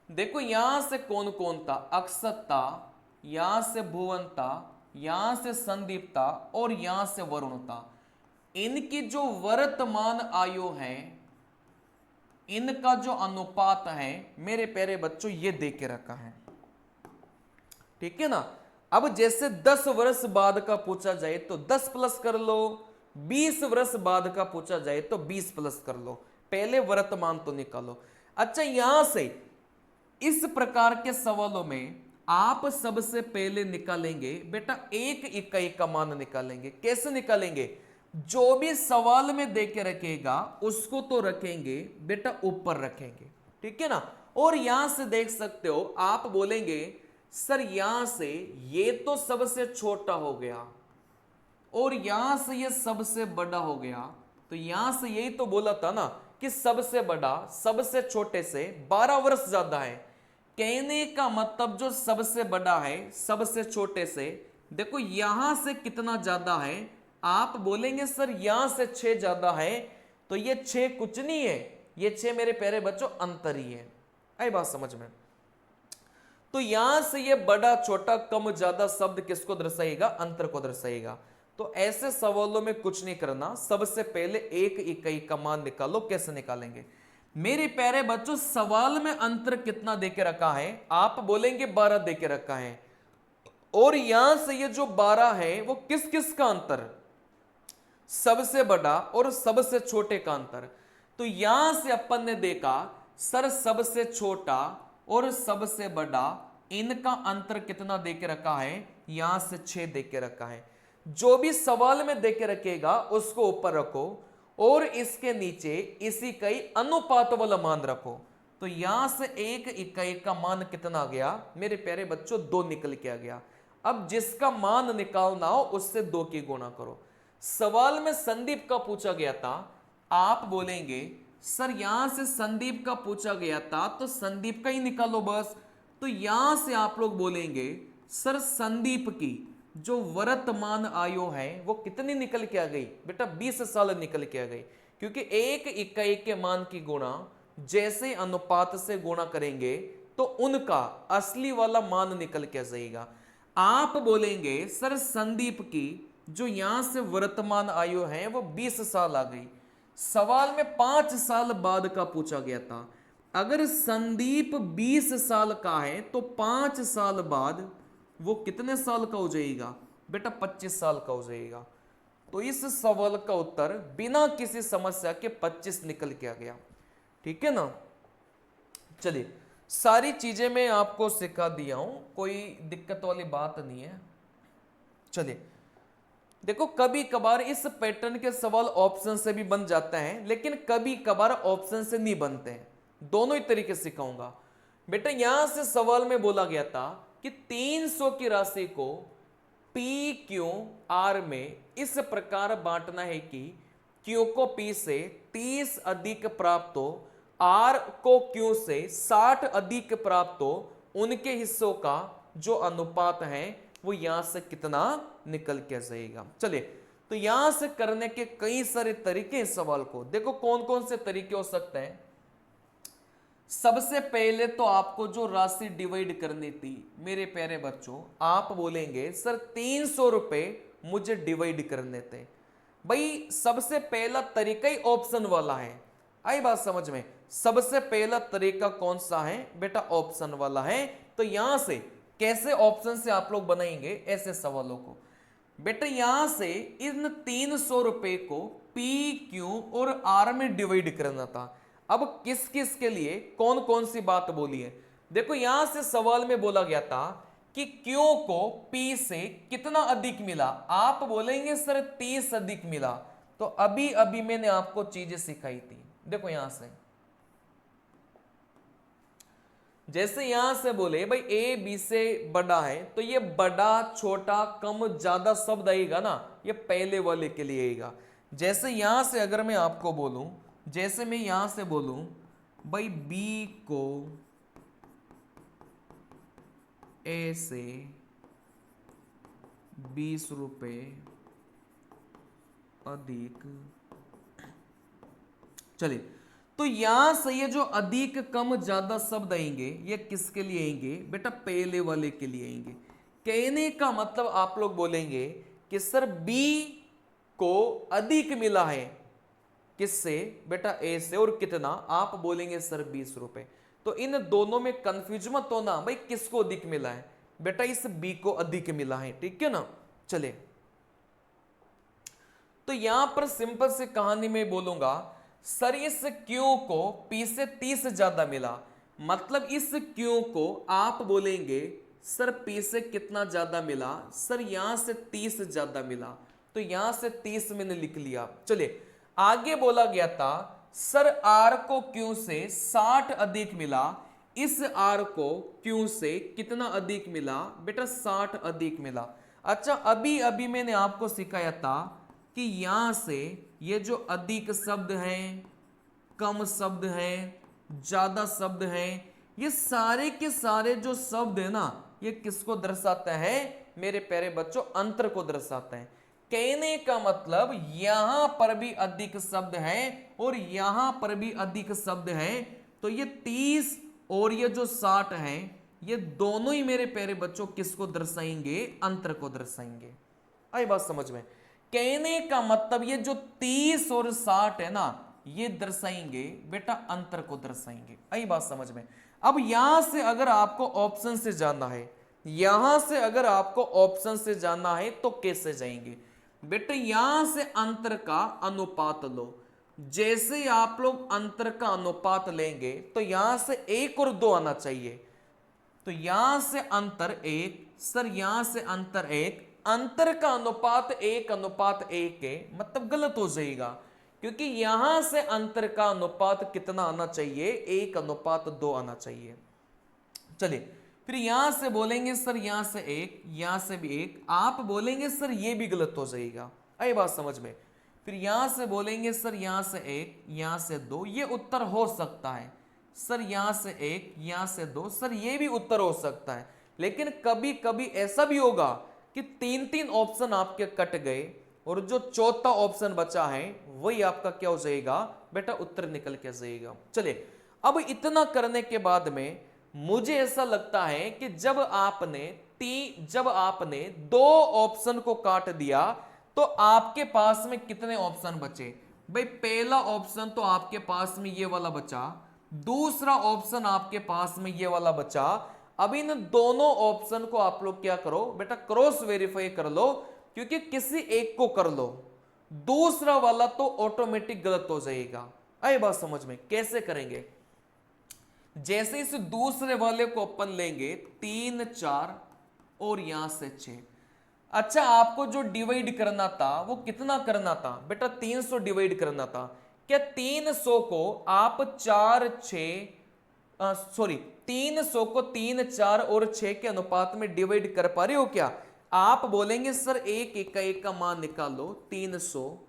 देखो यहां से कौन कौन था, अक्षत था, यहां से भुवन था, यहां से संदीप था और यहां से वरुण था। इनकी जो वर्तमान आयु है, इनका जो अनुपात है मेरे प्यारे बच्चों ये दे के रखा है, ठीक है ना। अब जैसे 10 वर्ष बाद का पूछा जाए तो 10 प्लस कर लो, 20 वर्ष बाद का पूछा जाए तो 20 प्लस कर लो, पहले वर्तमान तो निकालो। अच्छा यहां से इस प्रकार के सवालों में आप सबसे पहले निकालेंगे बेटा एक इकाई का मान निकालेंगे। कैसे निकालेंगे, जो भी सवाल में दे के रखेगा उसको तो रखेंगे बेटा ऊपर रखेंगे, ठीक है ना। और यहां से देख सकते हो, आप बोलेंगे सर यहां से ये तो सबसे छोटा हो गया और यहां से ये सबसे बड़ा हो गया, तो यहां से यही तो बोला था ना कि सबसे बड़ा सबसे छोटे से 12 वर्ष ज्यादा है। कहने का मतलब जो सबसे बड़ा है सबसे छोटे से, देखो यहां से कितना ज्यादा है, आप बोलेंगे सर यहां से 6 ज्यादा है, तो ये 6 कुछ नहीं है, ये 6 मेरे प्यारे बच्चों अंतर ही है। आई बात समझ में। तो यहां से ये बड़ा, छोटा, कम, ज्यादा शब्द किसको दर्शाएगा, अंतर को दर्शाएगा। तो ऐसे सवालों में कुछ नहीं करना, सबसे पहले एक इकाई का मान निकालो। कैसे निकालेंगे मेरे प्यारे बच्चों, सवाल में अंतर कितना देके रखा है, आप बोलेंगे 12 देके रखा है। और यहां से ये जो 12 है वो किस किस का अंतर, सबसे बड़ा और सबसे छोटे का अंतर। तो यहां से अपन ने देखा सर सबसे छोटा और सबसे बड़ा इनका अंतर कितना दे के रखा है, यहां से 6 दे के रखा है। जो भी सवाल में दे के रखेगा उसको ऊपर रखो और इसके नीचे इसी कई अनुपात वाला मान रखो। तो यहां से 1 इकाई का मान कितना आ गया मेरे प्यारे बच्चों, 2 निकल के आ गया। अब जिसका मान निकालना हो उससे 2 की गुणा करो। सवाल में संदीप का पूछा गया था, आप बोलेंगे सर यहां से संदीप का पूछा गया था तो संदीप का ही निकालो बस। तो यहां से आप लोग बोलेंगे सर संदीप की जो वर्तमान आयु है वो कितनी निकल के आ गई बेटा, 20 साल निकल के आ गई। क्योंकि 1 इकाई के मान की गुणा जैसे अनुपात से गुणा करेंगे तो उनका असली वाला मान निकल के आ जाएगा। आप बोलेंगे सर संदीप की जो यहां से वर्तमान आयु है वो 20 साल आ गई। सवाल में 5 साल बाद का पूछा गया था। अगर संदीप 20 साल का है तो 5 साल बाद वो कितने साल का हो जाएगा बेटा, 25 साल का हो जाएगा। तो इस सवाल का उत्तर बिना किसी समस्या के 25 निकल के आ गया। ठीक है ना। चलिए सारी चीजें मैं आपको सिखा दिया हूं, कोई दिक्कत वाली बात नहीं है। चलिए देखो, कभी कभार इस पैटर्न के सवाल ऑप्शन से भी बन जाते हैं, लेकिन कभी कभार ऑप्शन से नहीं बनते हैं। दोनों ही तरीके सिखाऊंगा बेटा। यहां से सवाल में बोला गया था कि 300 की राशि को पी क्यू आर में इस प्रकार बांटना है कि क्यू को पी से 30 अधिक प्राप्त हो, आर को क्यू से 60 अधिक प्राप्त हो। उनके हिस्सों का जो अनुपात है वो यहां से कितना निकल के जाएगा। चलिए तो यहां से करने के कई सारे तरीके इस सवाल को देखो, कौन कौन से तरीके हो सकते हैं। सबसे पहले तो आपको जो राशि डिवाइड करनी थी मेरे प्यारे बच्चों, आप बोलेंगे सर 300 रुपए मुझे डिवाइड करने थे। भाई सबसे पहला तरीका ही ऑप्शन वाला है, आई बात समझ में। सबसे पहला तरीका कौन सा है बेटा, ऑप्शन वाला है। तो यहां से कैसे ऑप्शन से आप लोग बनाएंगे ऐसे सवालों को बेटा, यहां से इन 300 रुपए को पी क्यू और आर में डिवाइड करना था। अब किस किस के लिए कौन कौन सी बात बोली है देखो, यहां से सवाल में बोला गया था कि क्यू को पी से कितना अधिक मिला। आप बोलेंगे सर 30 अधिक मिला। तो अभी अभी मैंने आपको चीजें सिखाई थी। देखो यहां से जैसे यहां से बोले भाई ए बी से बड़ा है, तो ये बड़ा छोटा कम ज्यादा शब्द आएगा ना, ये पहले वाले के लिए आएगा। जैसे यहां से अगर मैं आपको बोलूं, जैसे मैं यहां से बोलूं भाई बी को ए से 20 रुपए अधिक, चलिए तो यहां से ये जो अधिक कम ज्यादा शब्द आएंगे ये किसके लिए आएंगे बेटा, पहले वाले के लिए आएंगे। कहने का मतलब आप लोग बोलेंगे कि सर बी को अधिक मिला है किससे बेटा, ए से, और कितना, आप बोलेंगे सर 20 रुपए। तो इन दोनों में कंफ्यूज मत होना भाई किसको अधिक मिला है बेटा, इस बी को अधिक मिला है। ठीक है ना। चले तो यहां पर सिंपल से कहानी में बोलूंगा सर इस क्यू को पी से 30 ज्यादा मिला, मतलब इस क्यू को आप बोलेंगे सर पी से कितना ज्यादा मिला, सर यहां से 30 ज्यादा मिला। तो यहां से 30 मैंने लिख लिया। चलिए आगे बोला गया था सर आर को क्यू से 60 अधिक मिला, इस आर को क्यू से कितना अधिक मिला बेटा, 60 अधिक मिला। अच्छा अभी अभी मैंने आपको सिखाया था कि यहां से ये जो अधिक शब्द हैं, कम शब्द हैं, ज्यादा शब्द हैं, ये सारे के सारे जो शब्द है ना, ये किसको दर्शाता है मेरे प्यारे बच्चों, अंतर को दर्शाता है। कहने का मतलब यहां पर भी अधिक शब्द हैं और यहां पर भी अधिक शब्द हैं। तो ये 30 और ये जो 60 हैं, ये दोनों ही मेरे प्यारे बच्चों किसको दर्शाएंगे, अंतर को दर्शाएंगे। आई बात समझ में। कहने का मतलब ये जो 30 और 60 है ना, ये दर्शाएंगे बेटा, अंतर को दर्शाएंगे। आई बात समझ में। अब यहां से अगर आपको ऑप्शन से जाना है, यहां से अगर आपको ऑप्शन से जाना है तो कैसे जाएंगे बेटा, यहां से अंतर का अनुपात लो। जैसे ही आप लोग अंतर का अनुपात लेंगे तो यहां से 1 और 2 आना चाहिए। तो यहां से अंतर 1, सर यहां से अंतर 1, अंतर का अनुपात 1:1 है, मतलब गलत हो जाएगा, क्योंकि यहां से अंतर का अनुपात कितना आना चाहिए, 1:2 आना चाहिए। चलिए फिर यहां से बोलेंगे सर यहां से 1, यहां से भी 1, आप बोलेंगे सर ये भी गलत हो जाएगा, आई बात समझ में। फिर यहां से बोलेंगे सर यहां से 1, यहां से 2, ये उत्तर हो सकता है। सर यहां से 1, यहां से 2, सर ये भी उत्तर हो सकता है। लेकिन कभी कभी ऐसा भी होगा कि 3-3 ऑप्शन आपके कट गए और जो चौथा ऑप्शन बचा है वही आपका क्या हो जाएगा बेटा, उत्तर निकल के जाएगा। चलिए अब इतना करने के बाद में मुझे ऐसा लगता है कि जब आपने 2 ऑप्शन को काट दिया तो आपके पास में कितने ऑप्शन बचे भाई? पहला ऑप्शन तो आपके पास में ये वाला बचा, दूसरा ऑप्शन आपके पास में ये वाला बचा। अब इन दोनों ऑप्शन को आप लोग क्या करो बेटा, क्रॉस वेरीफाई कर लो, क्योंकि किसी एक को कर लो, दूसरा वाला तो ऑटोमेटिक गलत हो जाएगा। आई बात समझ में? कैसे करेंगे? जैसे इस दूसरे वाले को अपन लेंगे 3, 4 और यहां से 6। अच्छा, आपको जो डिवाइड करना था वो कितना करना था बेटा? 300 डिवाइड करना था। क्या 300 को आप 4, 6 सॉरी 300 को 3, 4 और 6 के अनुपात में डिवाइड कर पा रहे हो क्या? आप बोलेंगे सर एक का मान निकालो, 300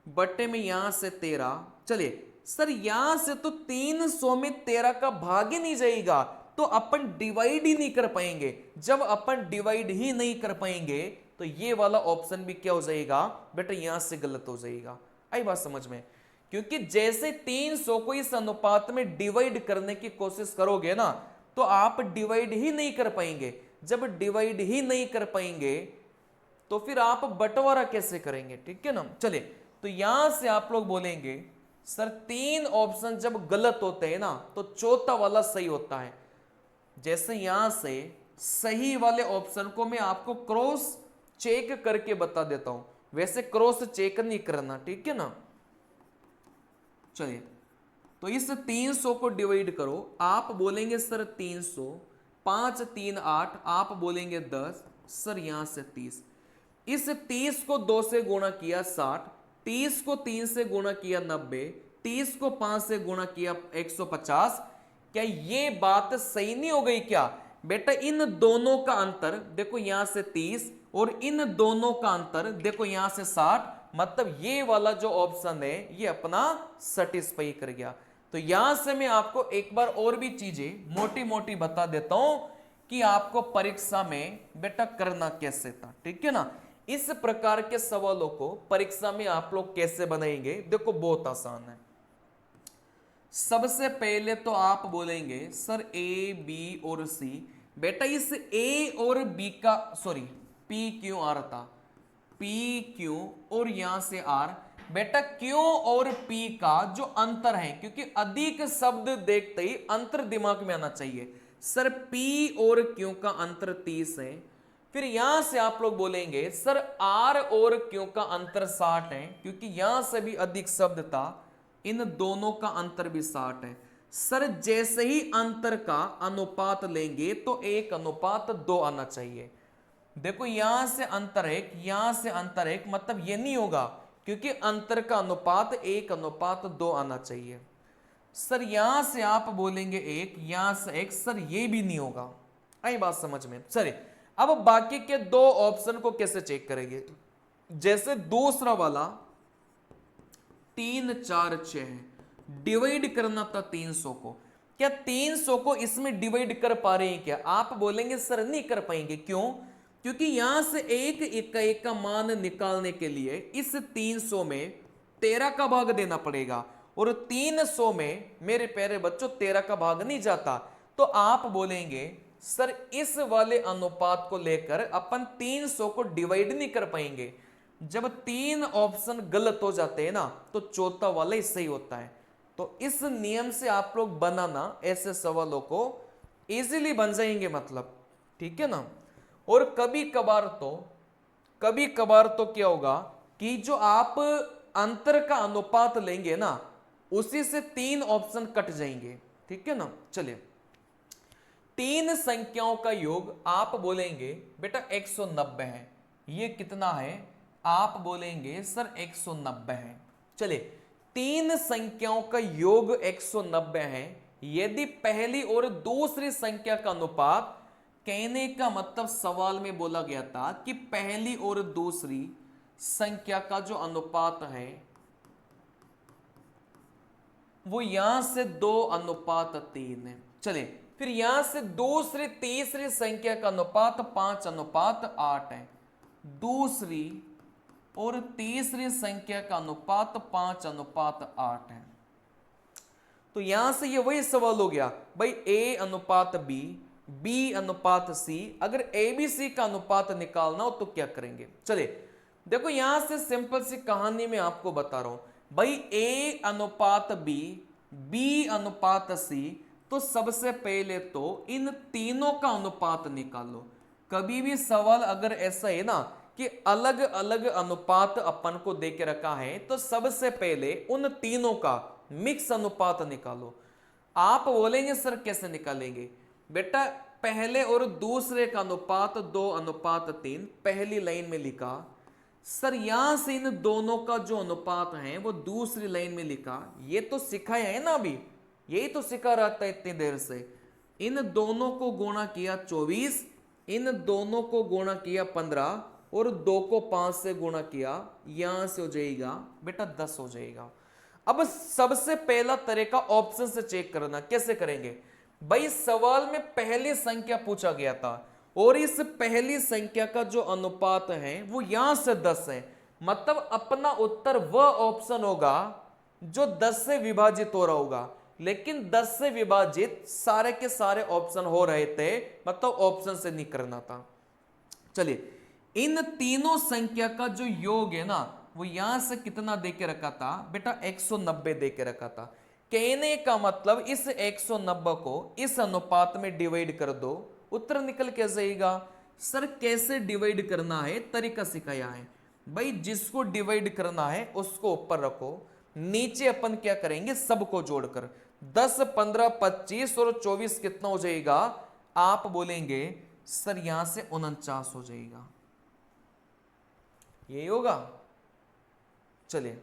बट्टे में यहां से 13। चलिए सर यहां से तो 300 में 13 का भाग ही नहीं जाएगा, तो अपन डिवाइड ही नहीं कर पाएंगे। जब अपन डिवाइड ही नहीं कर पाएंगे तो ये वाला ऑप्शन भी क्या हो जाएगा बेटा, यहां से गलत हो जाएगा। आई बात समझ में? क्योंकि जैसे 300 को इस अनुपात में डिवाइड करने की कोशिश करोगे ना, तो आप डिवाइड ही नहीं कर पाएंगे। जब डिवाइड ही नहीं कर पाएंगे तो फिर आप बंटवारा कैसे करेंगे? ठीक है ना। चलिए तो यहां से आप लोग बोलेंगे सर 3 ऑप्शन जब गलत होते हैं ना तो चौथा वाला सही होता है। जैसे यहां से सही वाले ऑप्शन को मैं आपको क्रॉस चेक करके बता देता हूं, वैसे क्रॉस चेक नहीं करना, ठीक है ना। चलिए तो इस 300 को डिवाइड करो, आप बोलेंगे सर 300, 5, 3, 8, आप बोलेंगे 10, सर यहां से 30। इस 30 को 2 से गुणा किया 60, 30 को 3 से गुणा किया 90, 30 को 5 से गुणा किया 150। क्या ये बात सही नहीं हो गई क्या बेटा? इन दोनों का अंतर देखो यहां से 30 और इन दोनों का अंतर देखो यहां से 60, मतलब ये वाला जो ऑप्शन है ये अपना सेटिस्फाई कर गया। तो यहां से मैं आपको एक बार और भी चीजें मोटी मोटी बता देता हूं कि आपको परीक्षा में बेटा करना कैसे था, ठीक है ना। इस प्रकार के सवालों को परीक्षा में आप लोग कैसे बनाएंगे, देखो बहुत आसान है। सबसे पहले तो आप बोलेंगे सर ए बी और सी। बेटा इस ए और बी का सॉरी पी क्यू आर था, पी क्यू और यहां से आर। बेटा क्यू और पी का जो अंतर है, क्योंकि अधिक शब्द देखते ही अंतर दिमाग में आना चाहिए। सर पी और क्यू का अंतर 30 है। फिर यहां से आप लोग बोलेंगे सर आर और क्यू का अंतर 60 है, क्योंकि यहां से भी अधिक शब्द था, इन दोनों का अंतर भी 60 है। सर जैसे ही अंतर का अनुपात लेंगे तो 1:2 आना चाहिए। देखो यहां से अंतर 1, यहां से अंतर 1, मतलब ये नहीं होगा, क्योंकि अंतर का अनुपात 1:2 आना चाहिए। सर यहां से आप बोलेंगे 1, यहां से 1, सर ये भी नहीं होगा। आई बात समझ में? चलिए अब बाकी के 2 ऑप्शन को कैसे चेक करेंगे? जैसे दूसरा वाला 3, 4, 6 है, डिवाइड करना था 300 को। क्या 300 को इसमें डिवाइड कर पा रहे हैं क्या? आप बोलेंगे सर नहीं कर पाएंगे। क्यों? क्योंकि यहां से एक का मान निकालने के लिए इस 300 में 13 का भाग देना पड़ेगा, और 300 में मेरे प्यारे बच्चों 13 का भाग नहीं जाता। तो आप बोलेंगे सर इस वाले अनुपात को लेकर अपन 300 को डिवाइड नहीं कर पाएंगे। जब 3 ऑप्शन गलत हो जाते हैं ना तो चौथा वाला ही सही होता है। तो इस नियम से आप लोग बनाना ऐसे सवालों को इजीली बन जाएंगे, मतलब ठीक है ना। और कभी कभार तो क्या होगा कि जो आप अंतर का अनुपात लेंगे ना, उसी से 3 ऑप्शन कट जाएंगे, ठीक है ना। चलिए, 3 संख्याओं का योग आप बोलेंगे बेटा 190 है। ये कितना है? आप बोलेंगे सर 190 है। चलिए, 3 संख्याओं का योग 190 है। यदि पहली और दूसरी संख्या का अनुपात, कहने का मतलब सवाल में बोला गया था कि पहली और दूसरी संख्या का जो अनुपात है वो यहां से 2:3 है। चलिए, फिर यहां से दूसरी तीसरी संख्या का अनुपात 5:8 है। दूसरी और तीसरी संख्या का अनुपात 5:8 है। तो यहां से ये वही सवाल हो गया भाई, A:B, B:C। अगर ABC का अनुपात निकालना हो तो क्या करेंगे? चलिए, देखो यहां से सिंपल सी कहानी में आपको बता रहा हूं भाई, A:B, B:C। तो सबसे पहले तो इन तीनों का अनुपात निकालो। कभी भी सवाल अगर ऐसा है ना कि अलग अलग अनुपात अपन को दे के रखा है, तो सबसे पहले उन तीनों का मिक्स अनुपात निकालो। आप बोलेंगे सर कैसे निकालेंगे? बेटा, पहले और दूसरे का अनुपात 2:3 पहली लाइन में लिखा। सर यहां से इन दोनों का जो अनुपात है वो दूसरी लाइन में लिखा। ये तो सिखाया है ना अभी, यही तो सिखा रहा था इतनी देर से। इन दोनों को गुणा किया 24, इन दोनों को गुणा किया 15 और 2 को 5 से गुणा किया, यहां से हो जाएगा बेटा 10 हो जाएगा। अब सबसे पहला तरीका ऑप्शन से चेक करना। कैसे करेंगे भाई? सवाल में पहली संख्या पूछा गया था और इस पहली संख्या का जो अनुपात है वो यहां से 10 है। मतलब अपना उत्तर वह ऑप्शन होगा जो 10 से विभाजित हो रहा होगा। लेकिन 10 से विभाजित सारे के सारे ऑप्शन हो रहे थे, मतलब ऑप्शन से नहीं करना था। चलिए, इन तीनों संख्या का जो योग है ना वो यहां से कितना दे के रखा था बेटा? 190 दे के रखा था। कहने का मतलब इस 190 को इस अनुपात में डिवाइड कर दो, उत्तर निकल के जाएगा। सर कैसे डिवाइड करना है? तरीका सिखाया है भाई। जिसको डिवाइड करना है उसको ऊपर रखो, नीचे अपन क्या करेंगे? सबको जोड़कर 10, 15, 25 और 24 कितना हो जाएगा? आप बोलेंगे सर यहां से 49 हो जाएगा। यही होगा। चलिए,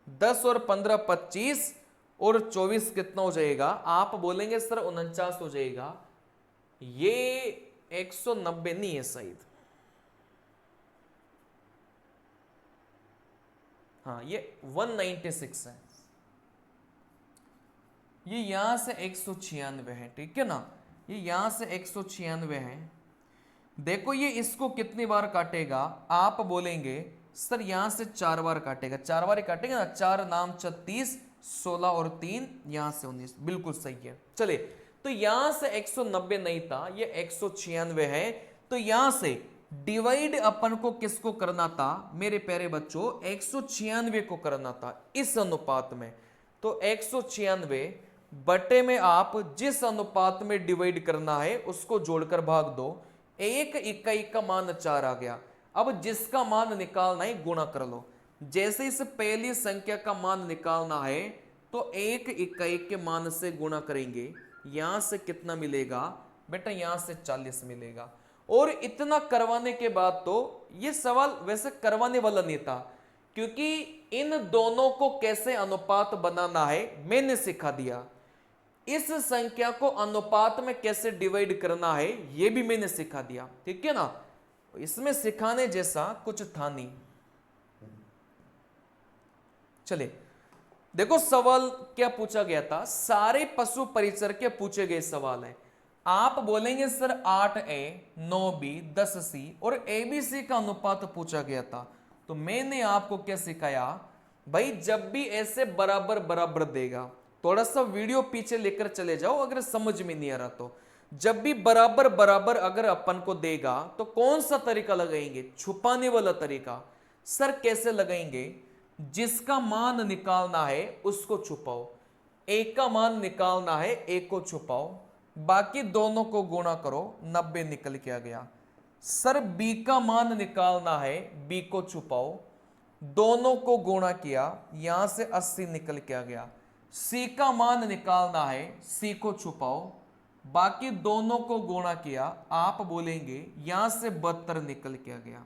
10 और 15 25 और 24 कितना हो जाएगा? आप बोलेंगे सर 49 हो जाएगा। ये 190 नहीं है शायद, हाँ ये 196 है। ये यहां से 196 है, ठीक है ना। ये यहां से 196 है। देखो ये इसको कितनी बार काटेगा? आप बोलेंगे सर यहां से 4 बार काटेगा। 4 बार ही काटेगा ना, 4 नाम 36, 16 और 3 यहां से 19। बिल्कुल सही है। चलिए, तो यहां से 190 नहीं था, ये 196 है। तो यहां से डिवाइड अपन को किसको करना था मेरे प्यारे बच्चों? 196 को करना था इस अनुपात में। तो 196 बटे में आप जिस अनुपात में डिवाइड करना है उसको जोड़कर भाग दो। एक इकाई का मान 4 आ गया। अब जिसका मान निकालना है गुणा कर लो। जैसे इस पहली संख्या का मान निकालना है तो एक इकाई के मान से गुणा करेंगे। यहां से कितना मिलेगा बेटा? यहां से 40 मिलेगा। और इतना करवाने के बाद तो ये सवाल वैसे करवाने वाला नहीं था, क्योंकि इन दोनों को कैसे अनुपात बनाना है मैंने सिखा दिया। इस संख्या को अनुपात में कैसे डिवाइड करना है यह भी मैंने सिखा दिया, ठीक है ना। इसमें सिखाने जैसा कुछ था नहीं। चलिए, देखो सवाल क्या पूछा गया था? सारे पशु परिचर के पूछे गए सवाल है। आप बोलेंगे सर 8A, 9B, 10C और ABC का अनुपात पूछा गया था। तो मैंने आपको क्या सिखाया भाई? जब भी ऐसे बराबर बराबर देगा, थोड़ा सा वीडियो पीछे लेकर चले जाओ अगर समझ में नहीं आ रहा तो। जब भी बराबर बराबर अगर अपन को देगा तो कौन सा तरीका लगाएंगे? छुपाने वाला तरीका। सर कैसे लगाएंगे? जिसका मान निकालना है उसको छुपाओ, एक का मान निकालना है एक को छुपाओ, बाकी दोनों को गुणा करो, 90 निकल के आ गया। सर बी का मान निकालना है बी को छुपाओ, दोनों को गुणा किया, यहां से 80 निकल के आ गया। सी का मान निकालना है, सी को छुपाओ, बाकी दोनों को गुणा किया, आप बोलेंगे यहां से 72 निकल के आ गया।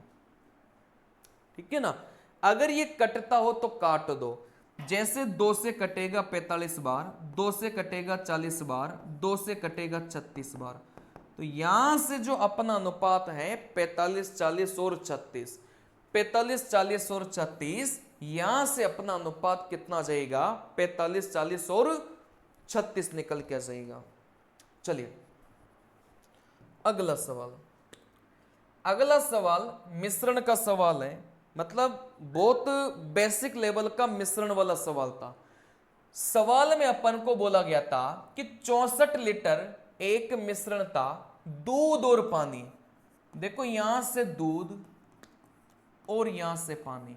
ठीक है ना। अगर ये कटता हो तो काट दो, जैसे 2 से कटेगा 45 बार, 2 से कटेगा 40 बार, 2 से कटेगा 36 बार। तो यहां से जो अपना अनुपात है 45, 40 और 36, 45, 40 और 36, यहां से अपना अनुपात कितना जाएगा? 45, 40 और 36 निकल के जाएगा। चलिए अगला सवाल। अगला सवाल मिश्रण का सवाल है, मतलब बहुत बेसिक लेवल का मिश्रण वाला सवाल था। सवाल में अपन को बोला गया था कि 64 लीटर एक मिश्रण था, दूध और पानी। देखो यहां से दूध और यहां से पानी।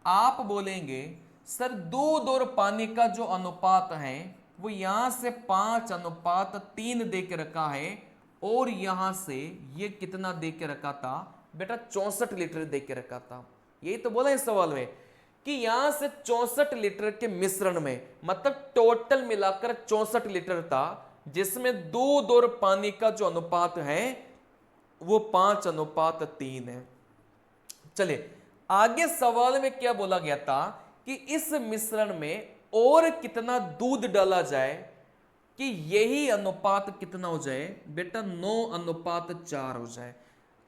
आप बोलेंगे सर दूध और पानी का जो अनुपात है वो यहां से 5:3 दे के रखा है, और यहां से ये कितना दे के रखा था बेटा? 64 लीटर दे के रखा था। यही तो बोला इस सवाल में कि यहां से 64 लीटर के मिश्रण में, मतलब टोटल मिलाकर 64 लीटर था, जिसमें दूध और पानी का जो अनुपात है वो 5:3 है। चलिए आगे सवाल में क्या बोला गया था कि इस मिश्रण में और कितना दूध डाला जाए कि यही अनुपात कितना हो जाए बेटा? 9:4 हो जाए।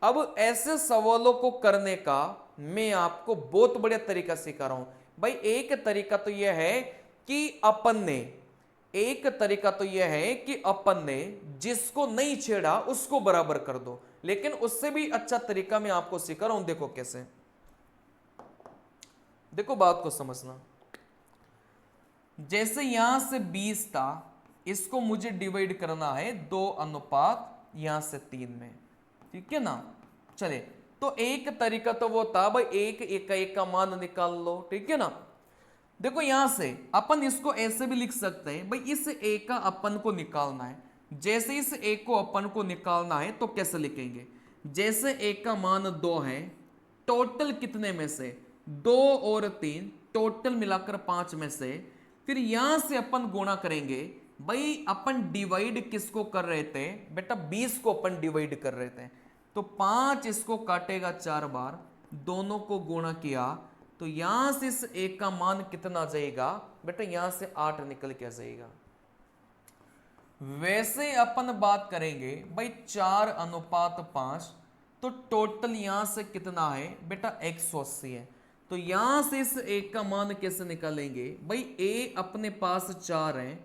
अब ऐसे सवालों को करने का मैं आपको बहुत बढ़िया तरीका सिखा रहा हूं भाई। एक तरीका तो यह है कि अपन ने जिसको नहीं छेड़ा उसको बराबर कर दो, लेकिन उससे भी अच्छा तरीका मैं आपको सिखा रहा हूं। देखो कैसे, देखो बात को समझना। जैसे यहां से 20 था, इसको मुझे डिवाइड करना है 2:यहां से 3 में। ठीक है ना। चले तो एक तरीका तो वो था भाई एक का मान निकाल लो। ठीक है ना। देखो यहां से अपन इसको ऐसे भी लिख सकते हैं भाई, इस ए का अपन को निकालना है। जैसे इस ए को अपन को निकालना है तो कैसे लिखेंगे? जैसे ए का मान 2 है, टोटल कितने में से? 2 और 3, टोटल मिलाकर 5 में से। फिर यहां से अपन गुणा करेंगे भाई। अपन डिवाइड किसको कर रहे थे बेटा? 20 को अपन डिवाइड कर रहे थे, तो 5 इसको काटेगा 4 बार, दोनों को गुणा किया, तो यहां से इस एक का मान कितना जाएगा बेटा? यहां से 8 निकल के जाएगा। वैसे अपन बात करेंगे भाई 4:5, तो टोटल यहां से कितना है बेटा? 180 है। तो यहां से इस एक का मान कैसे निकालेंगे भाई? ए अपने पास 4 है,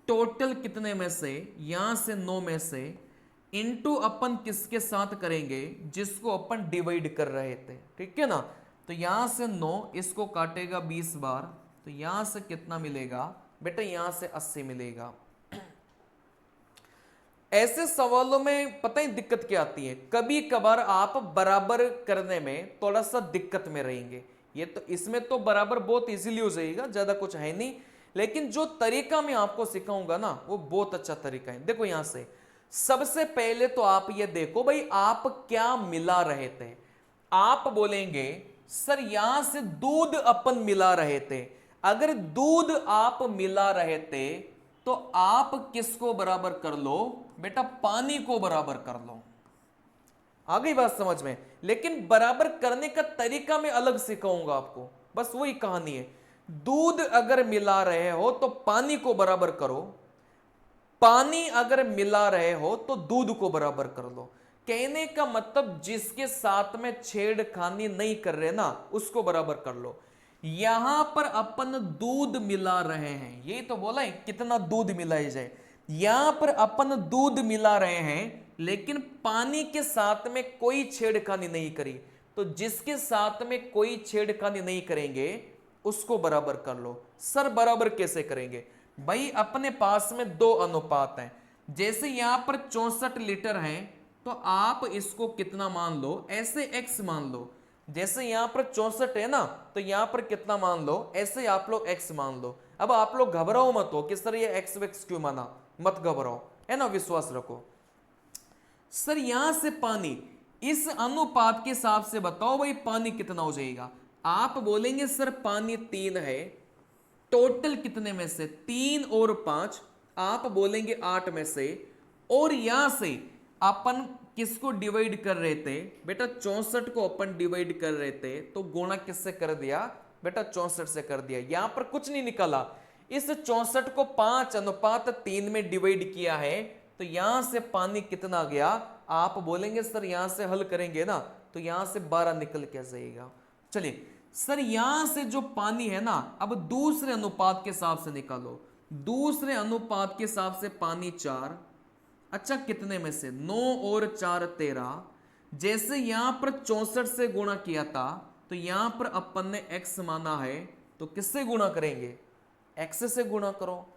टोटल कितने में से? यहां से 9 में से, इनटू अपन किसके साथ करेंगे? जिसको अपन डिवाइड कर रहे थे। ठीक है ना। तो यहां से 9, इसको काटेगा 20 बार, तो यहां से कितना मिलेगा बेटा? यहां से 80 मिलेगा। ऐसे सवालों में पता ही दिक्कत क्या आती है, कभी कभार आप बराबर करने में थोड़ा सा दिक्कत में रहेंगे। ये तो इसमें तो बराबर बहुत इजीली हो जाएगा, ज्यादा कुछ है नहीं। लेकिन जो तरीका मैं आपको सिखाऊंगा ना वो बहुत अच्छा तरीका है। देखो यहां से सबसे पहले तो आप ये देखो भाई, आप क्या मिला रहे थे? आप बोलेंगे सर यहां से दूध अपन मिला रहे थे। अगर दूध आप मिला रहे थे तो आप किसको बराबर कर लो बेटा? पानी को बराबर कर लो। आ गई बात समझ में? लेकिन बराबर करने का तरीका मैं अलग सिखाऊंगा आपको, बस वही कहानी है। दूध अगर मिला रहे हो तो पानी को बराबर करो, पानी अगर मिला रहे हो तो दूध को बराबर कर लो। कहने का मतलब जिसके साथ में छेड़खानी नहीं कर रहे ना उसको बराबर कर लो। यहां पर अपन दूध मिला रहे हैं, ये तो बोला है कितना दूध मिलाई जाए। यहां पर अपन दूध मिला रहे हैं लेकिन पानी के साथ में कोई छेड़खानी नहीं करी, तो जिसके साथ में कोई छेड़खानी नहीं करेंगे उसको बराबर कर लो। सर बराबर कैसे करेंगे भाई? अपने पास में 2 अनुपात हैं। जैसे यहां पर 64 लीटर हैं तो आप इसको कितना मान लो? ऐसे x मान लो। जैसे यहां पर 64 है ना, तो यहां पर कितना मान लो? ऐसे आप लोग x मान लो। अब आप लोग घबराओ मत हो कि सर ये x क्यों माना, मत घबराओ, है ना, विश्वास रखो। सर यहां से पानी, इस अनुपात के हिसाब से बताओ भाई पानी कितना हो जाएगा? आप बोलेंगे सर पानी 3 है, टोटल कितने में से 3 और 5, आप बोलेंगे 8 में से, और यहां से अपन किसको डिवाइड कर रहे थे बेटा, 64 को अपन डिवाइड कर रहे थे, तो गुणा किससे कर दिया बेटा, 64 से कर दिया। यहां पर कुछ नहीं निकाला, इस 64 को 5:3 में डिवाइड किया है, तो यहां से पानी कितना गया, आप बोलेंगे सर यहां से हल करेंगे ना, तो यहां से 12 निकल के जाएगा। चलिए सर यहां से जो पानी है ना, अब दूसरे अनुपात के हिसाब से निकालो, दूसरे अनुपात के हिसाब से पानी 4, अच्छा कितने में से 9 और 4 13, जैसे यहां पर 64 से गुणा किया था, तो यहां पर अपन ने x माना है, तो किससे गुणा करेंगे, x से गुणा करो,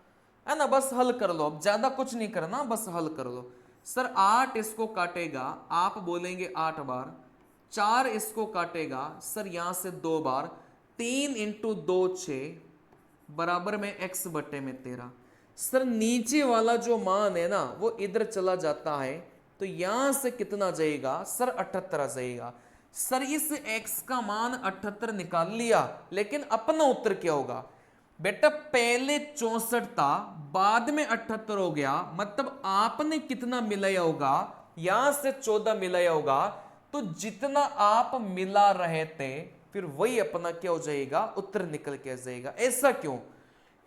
है ना, बस हल कर लो, अब ज्यादा कुछ नहीं करना, बस हल कर लो। सर 8 इसको काटेगा, आप बोलेंगे 8 बार, 4 इसको काटेगा सर यहां से 2 बार, 3 इंटू 2 6 बराबर में x बटे में 13। सर नीचे वाला जो मान है ना वो इधर चला जाता है, तो यहां से कितना जाएगा सर 78 आ जाएगा। सर इस x का मान 78 निकाल लिया, लेकिन अपना उत्तर क्या होगा बेटा, पहले 64 था, बाद में 78 हो गया, मतलब आपने कितना मिलाया होगा, यहां से 14 मिलाया होगा, तो जितना आप मिला रहे थे फिर वही अपना क्या हो जाएगा, उत्तर निकल के जाएगा। ऐसा क्यों,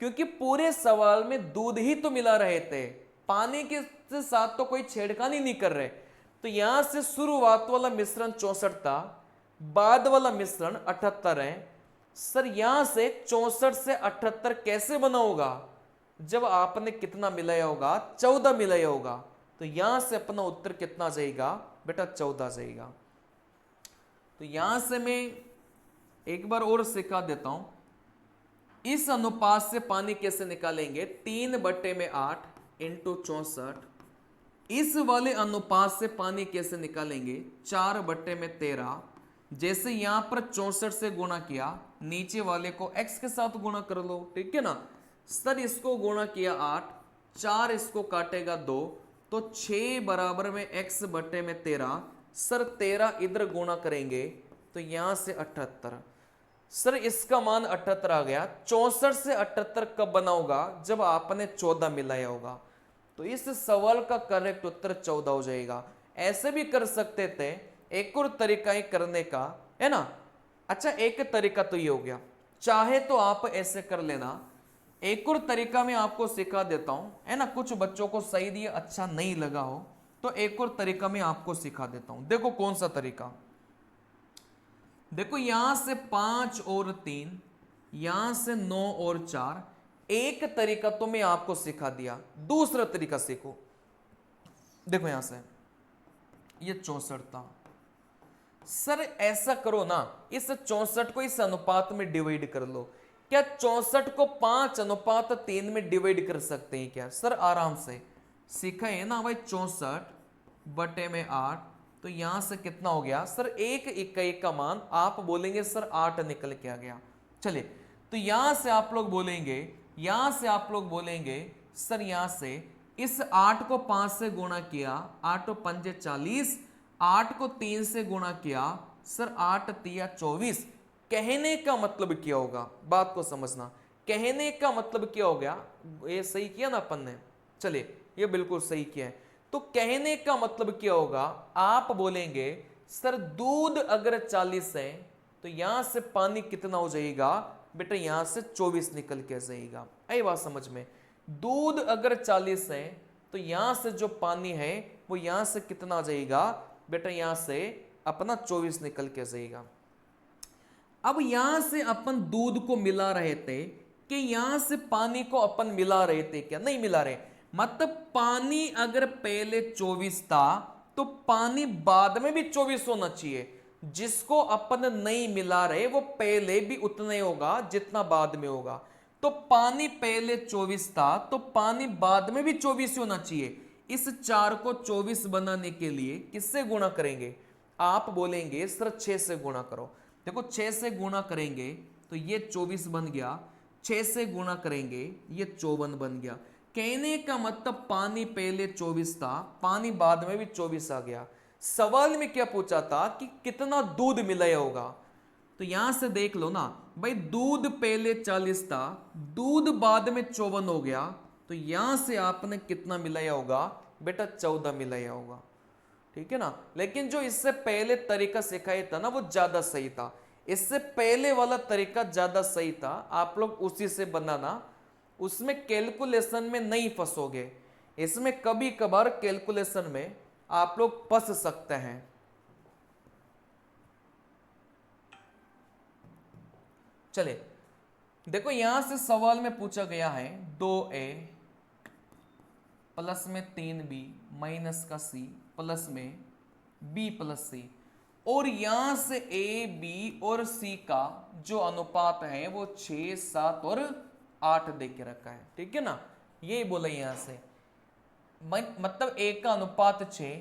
क्योंकि पूरे सवाल में दूध ही तो मिला रहे थे, पानी के साथ तो कोई छेड़खानी नहीं कर रहे, तो यहां से शुरुआत वाला मिश्रण 64 था, बाद वाला मिश्रण 78 है। सर यहां से 64 से 78 कैसे बना होगा, जब आपने कितना मिलाया होगा, 14 मिलाया होगा, तो यहां से अपना उत्तर कितना जाएगा बेटा, 14 जाएगा। तो यहां से मैं एक बार और सिखा देता हूं, इस अनुपात से पानी कैसे निकालेंगे, 3/8 इंटू 64, इस वाले अनुपात से पानी कैसे निकालेंगे, 4/13, जैसे यहां पर 64 से गुणा किया, नीचे वाले को x के साथ गुणा कर लो, ठीक है ना। सर इसको गुणा किया 8, 4 इसको काटेगा 2, तो 6 बराबर में x बटे में 13, सर 13 इधर गुणा करेंगे तो यहां से 78, सर इसका मान 78 आ गया। 64 से 78 कब बना होगा, जब आपने 14 मिलाया होगा, तो इस सवाल का करेक्ट उत्तर 14 हो जाएगा। ऐसे भी कर सकते थे, एक और तरीका ही करने का है ना। अच्छा एक तरीका तो ये हो गया, चाहे तो आप ऐसे कर लेना, एक और तरीका मैं आपको सिखा देता हूं, है ना, कुछ बच्चों को सही दिए अच्छा नहीं लगा हो तो एक और तरीका मैं आपको सिखा देता हूं। देखो कौन सा तरीका, देखो यहां से 5 और 3, यहां से 9 और 4, एक तरीका तो मैं आपको सिखा दिया, दूसरा तरीका सीखो। देखो यहां से ये 64 था, सर ऐसा करो ना, इस 64 को इस अनुपात में डिवाइड कर लो। क्या 64 को 5:3 में डिवाइड कर सकते हैं क्या, सर आराम से सीखा है ना भाई, 64/8, तो यहां से कितना हो गया सर, 1 इकाई का मान, आप बोलेंगे सर 8 निकल के आ गया। चलिए तो यहां से आप लोग बोलेंगे, यहां से आप लोग बोलेंगे सर यहां से इस 8 को 5 से गुणा किया, 8 पंजे 40, 8 को 3 से गुणा किया, सर 8 तिया 24। कहने का मतलब क्या होगा, बात को समझना, कहने का मतलब क्या हो गया, ये सही किया ना अपन ने, चलिए ये बिल्कुल सही किया है। तो कहने का मतलब क्या होगा, आप बोलेंगे सर दूध अगर 40 है तो यहां से पानी कितना हो जाएगा बेटा, यहां से 24 निकल के जाएगा। आई बात समझ में, दूध अगर 40 है तो यहां से जो पानी है वो यहां से कितना आ जाएगा बेटा, यहां से अपना 24 निकल के जाएगा। अब यहां से अपन दूध को मिला रहे थे कि यहां से पानी को अपन मिला रहे थे, क्या नहीं मिला रहे, मतलब पानी अगर पहले 24 था तो पानी बाद में भी 24 होना चाहिए। जिसको अपन नहीं मिला रहे वो पहले भी उतना ही होगा जितना बाद में होगा। तो पानी पहले 24 था तो पानी बाद में भी 24 होना चाहिए। इस 4 को 24 बनाने के लिए किससे गुणा करेंगे, आप बोलेंगे सर 6 से गुणा करो। देखो 6 से गुणा करेंगे तो ये 24 बन गया, 6 से गुणा करेंगे ये 54 बन गया। कहने का मतलब पानी पहले 24 था, पानी बाद में भी 24 आ गया। सवाल में क्या पूछा था कि कितना दूध मिलाया होगा, तो यहां से देख लो ना भाई, दूध पहले 40 था, दूध बाद में 54 हो गया, तो यहां से आपने कितना मिलाया होगा बेटा, 14 मिलाया होगा, ठीक है ना। लेकिन जो इससे पहले तरीका सिखाया था ना वो ज्यादा सही था, इससे पहले वाला तरीका ज्यादा सही था, आप लोग उसी से बनाना, उसमें कैलकुलेशन में नहीं फंसोगे। इसमें कभी कभार कैलकुलेशन में आप लोग फंस सकते हैं। चले देखो, यहां से सवाल में पूछा गया है 2a प्लस में 3b माइनस का c प्लस में b प्लस c, और यहां से a b और c का जो अनुपात है वो 6 7 और 8 दे के रखा है, ठीक है ना। ये बोला यहां से मतलब a का अनुपात 6,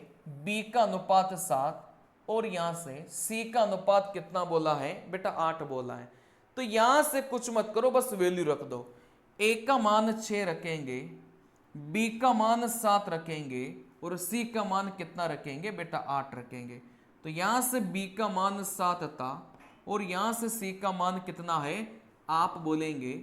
b का अनुपात 7 और यहां से c का अनुपात कितना बोला है बेटा, 8 बोला है। तो यहां से कुछ मत करो, बस वैल्यू रख दो। a का मान 6 रखेंगे, b का मान 7 रखेंगे और c का मान कितना रखेंगे बेटा, 8 रखेंगे। तो यहां से b का मान 7 था और यहां से c का मान कितना है, आप बोलेंगे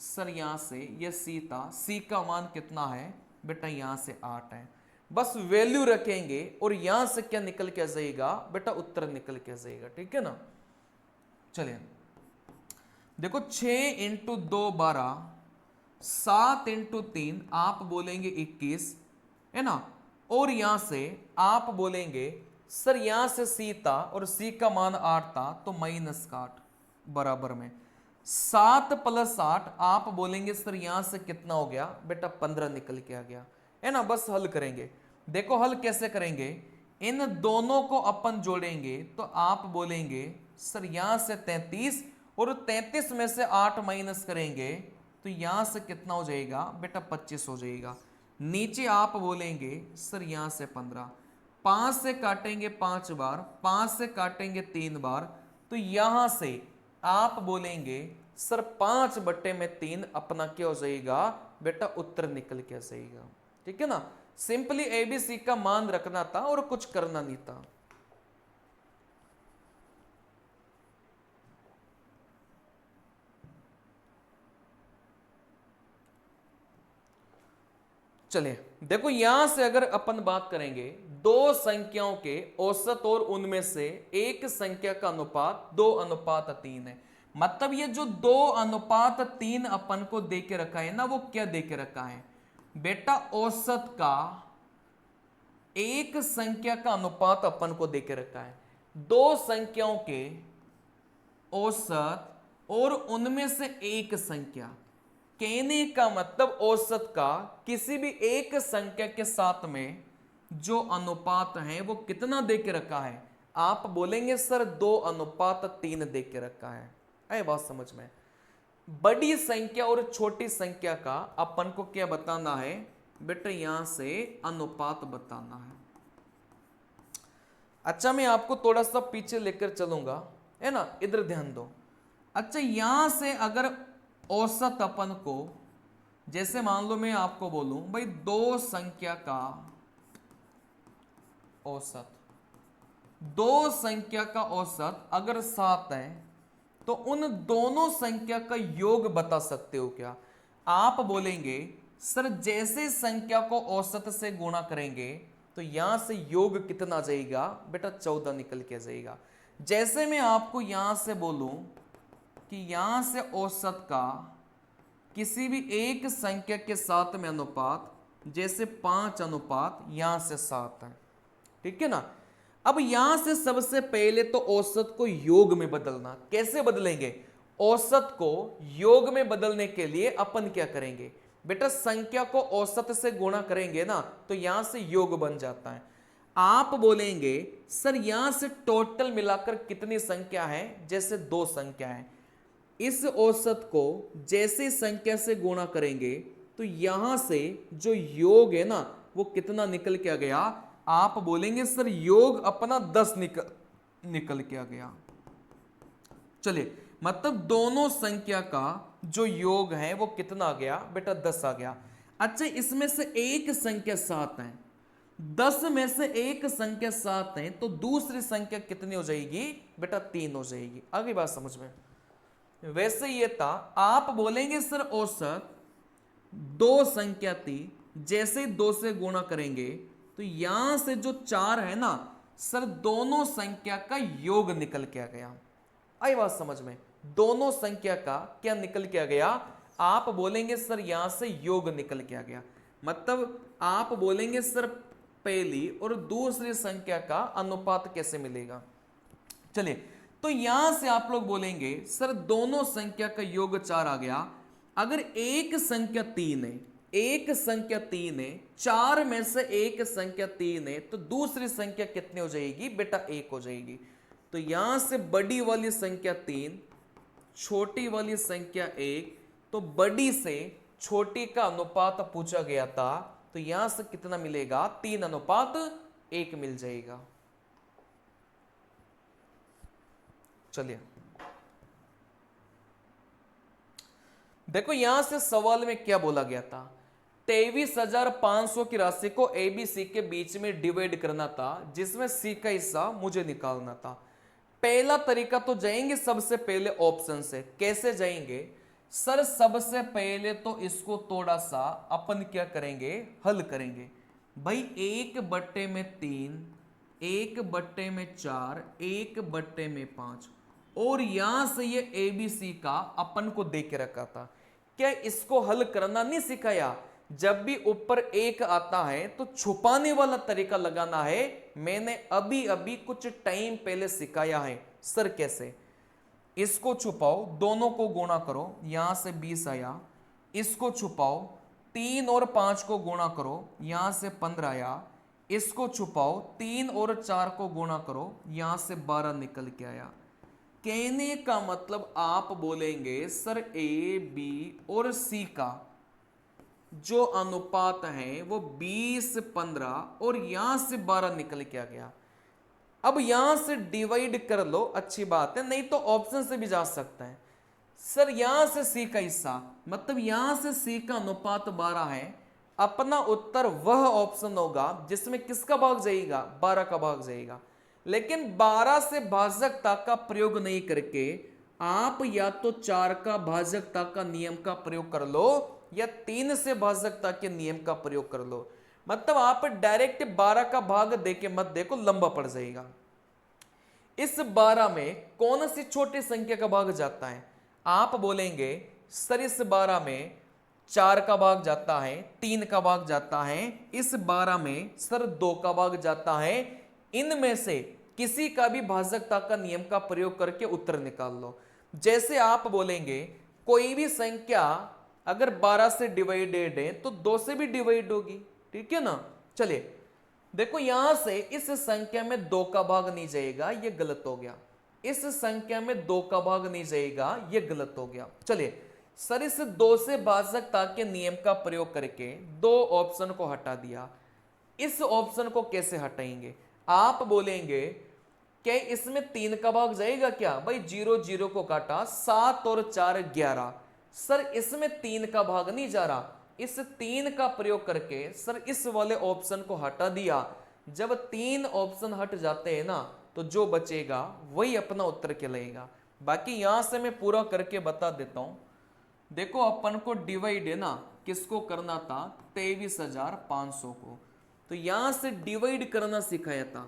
सर यहां से ये c था, c का मान कितना है बेटा, यहां से 8 है। बस वैल्यू रखेंगे और यहां से क्या निकल के आ जाएगा बेटा, उत्तर निकल के आ जाएगा, ठीक है ना। चलिए देखो, 6 इंटू 2 12, 7 इंटू 3 आप बोलेंगे 21, है ना। और यहां से आप बोलेंगे सर यहां से c था और c का मान 8 था, तो माइनस का 8 बराबर में 7 प्लस 8, आप बोलेंगे सर यहां से कितना हो गया बेटा, 15 निकल के आ गया, है ना। बस हल करेंगे। देखो हल कैसे करेंगे, इन दोनों को अपन जोड़ेंगे तो आप बोलेंगे सर यहां से 33 और 33 में से 8 माइनस करेंगे तो यहां से कितना हो जाएगा बेटा, 25 हो जाएगा। नीचे आप बोलेंगे सर यहां से 15, 5 से काटेंगे 5 बार, 5 से काटेंगे 3 बार, तो यहां से आप बोलेंगे सर 5/3 अपना क्या हो जाएगा बेटा, उत्तर निकल के आ जाएगा, ठीक है ना। सिंपली एबीसी का मान रखना था और कुछ करना नहीं था। चलिए देखो, यहां से अगर अपन बात करेंगे दो संख्याओं के औसत और उनमें से एक संख्या का अनुपात 2:3 है, मतलब ये जो 2:3 अपन को दे के रखा है ना, वो क्या दे के रखा है बेटा, औसत का एक संख्या का अनुपात अपन को दे के रखा है। दो संख्याओं के औसत और उनमें से एक संख्या, कहने का मतलब औसत का किसी भी एक संख्या के साथ में जो अनुपात है वो कितना दे के रखा है, आप बोलेंगे सर 2:3 दे के रखा है। आए बात समझ में। बड़ी संख्या और छोटी संख्या का अपन को क्या बताना है बेटा, यहां से अनुपात बताना है। अच्छा मैं आपको थोड़ा सा पीछे लेकर चलूंगा, है ना, इधर ध्यान दो। अच्छा यहां से अगर औसत अपन को, जैसे मान लो मैं आपको बोलूं भाई दो संख्या का औसत, दो संख्या का औसत अगर 7 है तो उन दोनों संख्या का योग बता सकते हो क्या, आप बोलेंगे सर जैसे संख्या को औसत से गुणा करेंगे तो यहां से योग कितना आ जाएगा बेटा, 14 निकल के आ जाएगा। जैसे मैं आपको यहां से बोलूं कि यहां से औसत का किसी भी एक संख्या के साथ में अनुपात, जैसे 5:7 यहां से 7 है, ठीक है ना। अब यहां से सबसे पहले तो औसत को योग में बदलना, कैसे बदलेंगे, औसत को योग में बदलने के लिए अपन क्या करेंगे बेटा, संख्या को औसत से गुणा करेंगे ना, तो यहां से योग बन जाता है। आप बोलेंगे सर यहां से टोटल मिलाकर कितनी संख्या है, जैसे 2 संख्या है, इस औसत को जैसे संख्या से गुणा करेंगे तो यहां से जो योग है ना वो कितना निकल के आ गया, आप बोलेंगे सर योग अपना 10 निकल के आ गया। चलिए मतलब दोनों संख्या का जो योग है वो कितना आ गया बेटा, 10 आ गया। अच्छा इसमें से एक संख्या 7 है, 10 में से एक संख्या 7 है तो दूसरी संख्या कितनी हो जाएगी बेटा 3 हो जाएगी। आगे बात समझ में। वैसे ये था, आप बोलेंगे सर औसत दो संख्या थी, जैसे 2 से गुणा करेंगे तो यहां से जो 4 है ना सर, दोनों संख्या का योग निकल के आ गया। आई बात समझ में, दोनों संख्या का क्या निकल के आ गया, आप बोलेंगे सर यहां से योग निकल के आ गया। मतलब आप बोलेंगे सर पहली और दूसरी संख्या का अनुपात कैसे मिलेगा। चलिए, तो यहां से आप लोग बोलेंगे सर दोनों संख्या का योग 4 आ गया। अगर एक संख्या 3 है, एक संख्या 3 है, 4 में से एक संख्या 3 है तो दूसरी संख्या कितनी हो जाएगी बेटा 1 हो जाएगी। तो यहां से बड़ी वाली संख्या 3, छोटी वाली संख्या 1, तो बड़ी से छोटी का अनुपात पूछा गया था, तो यहां से कितना मिलेगा 3:1 मिल जाएगा। चलिए देखो यहां से सवाल में क्या बोला गया था, 23,500 की राशि को ए बी सी के बीच में डिवाइड करना था, जिसमें सी का हिस्सा मुझे निकालना था। पहला तरीका तो जाएंगे सबसे पहले ऑप्शन से। कैसे जाएंगे सर, सबसे पहले तो इसको थोड़ा सा अपन क्या करेंगे, हल करेंगे। भाई 1/3, 1/4, 1/5, और यहां से ये ए बी सी का अपन को दे के रखा था। क्या इसको हल करना नहीं सिखाया? जब भी ऊपर एक आता है तो छुपाने वाला तरीका लगाना है, मैंने अभी अभी कुछ टाइम पहले सिखाया है। सर कैसे, इसको छुपाओ, दोनों को गुणा करो, यहां से 20 आया, इसको छुपाओ, 3 और 5 को गुणा करो, यहां से 15 आया, इसको छुपाओ, 3 और 4 को गुणा करो, यहां से 12 निकल के आया। कहने का मतलब आप बोलेंगे सर ए बी और सी का जो अनुपात है वो 20, 15 और यहां से 12 निकल के आ गया। अब यहां से डिवाइड कर लो, अच्छी बात है, नहीं तो ऑप्शन से भी जा सकता है। सर यहां से सी का हिस्सा, मतलब यहां से सी का अनुपात 12 है, अपना उत्तर वह ऑप्शन होगा जिसमें किसका भाग जाएगा, 12 का भाग जाएगा। लेकिन 12 से भाजकता का प्रयोग नहीं करके आप या तो 4 का भाजकता का नियम का प्रयोग कर लो या 3 से भाजकता के नियम का प्रयोग कर लो। मतलब आप डायरेक्ट 12 का भाग देके मत देखो, लंबा पड़ जाएगा। इस 12 में कौन सी छोटी संख्या का भाग जाता है? आप बोलेंगे सर इस 12 में 4 का भाग जाता है, 3 का भाग जाता है, इस 12 में सर 2 का भाग जाता है। इनमें से किसी का भी भाजकता का नियम का प्रयोग करके उत्तर निकाल लो। जैसे आप बोलेंगे कोई भी संख्या अगर 12 से डिवाइडेड है तो 2 से भी डिवाइड होगी, ठीक है ना। चलिए देखो यहां से इस संख्या में 2 का भाग नहीं जाएगा, यह गलत हो गया। इस संख्या में 2 का भाग नहीं जाएगा, यह गलत हो गया। चलिए सर इस 2 से भाजकता के नियम का प्रयोग करके 2 ऑप्शन को हटा दिया। इस ऑप्शन को कैसे हटाएंगे? आप बोलेंगे क्या इसमें 3 का भाग जाएगा क्या? भाई 0 0 को काटा, 7 और 4 11। सर इसमें 3 का भाग नहीं जा रहा, इस 3 का प्रयोग करके सर इस वाले ऑप्शन को हटा दिया। जब 3 ऑप्शन हट जाते हैं ना तो जो बचेगा वही अपना उत्तर कहलाएगा। बाकी यहां से मैं पूरा करके बता देता हूं। देखो अपन को डिवाइड है ना, किसको करना था, 23,500 को। तो यहां से डिवाइड करना सिखाया था,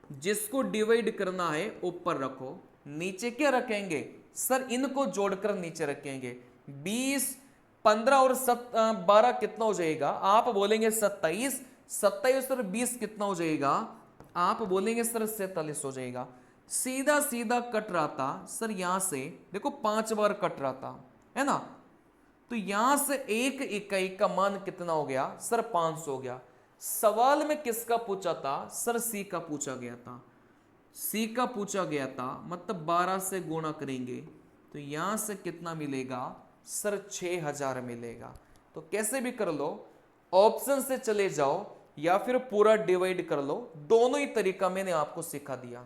जिसको डिवाइड करना है ऊपर रखो, नीचे क्या रखेंगे सर, इनको जोड़कर नीचे रखेंगे। 20, 15 और 12 कितना हो जाएगा? आप बोलेंगे 27, 27 और 20 कितना हो जाएगा? आप बोलेंगे सर 47 हो जाएगा। सीधा सीधा कट रहा था सर, यहां से देखो 5 बार कट रहा था, है ना। तो यहां से एक इकाई का मान कितना हो गया सर? 500 हो गया। सवाल में किसका पूछा था सर? सी का पूछा गया था। सी का पूछा गया था, मतलब 12 से गुणा करेंगे तो यहां से कितना मिलेगा सर? 6,000 मिलेगा। तो कैसे भी कर लो, ऑप्शन से चले जाओ या फिर पूरा डिवाइड कर लो, दोनों ही तरीका मैंने आपको सिखा दिया।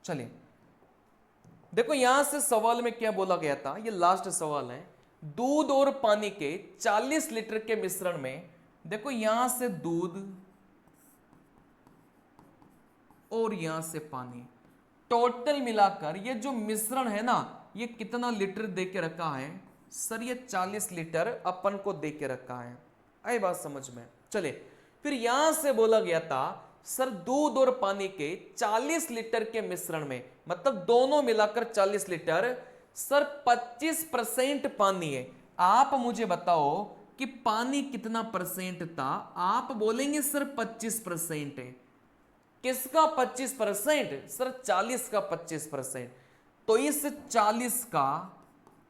चलिए देखो यहां से सवाल में क्या बोला गया था, ये लास्ट सवाल है। दूध और पानी के 40 लीटर के मिश्रण में, देखो यहां से दूध और यहां से पानी, टोटल मिलाकर ये जो मिश्रण है ना, ये कितना लीटर दे के रखा है सर? ये 40 लीटर अपन को दे के रखा है। आई बात समझ में? चले, फिर यहां से बोला गया था सर दूध और पानी के 40 लीटर के मिश्रण में, मतलब दोनों मिलाकर 40 लीटर, सर 25% पानी है। आप मुझे बताओ कि पानी कितना परसेंट था? आप बोलेंगे सर 25% है। किसका 25%? सर 40 का 25%। तो इस 40 का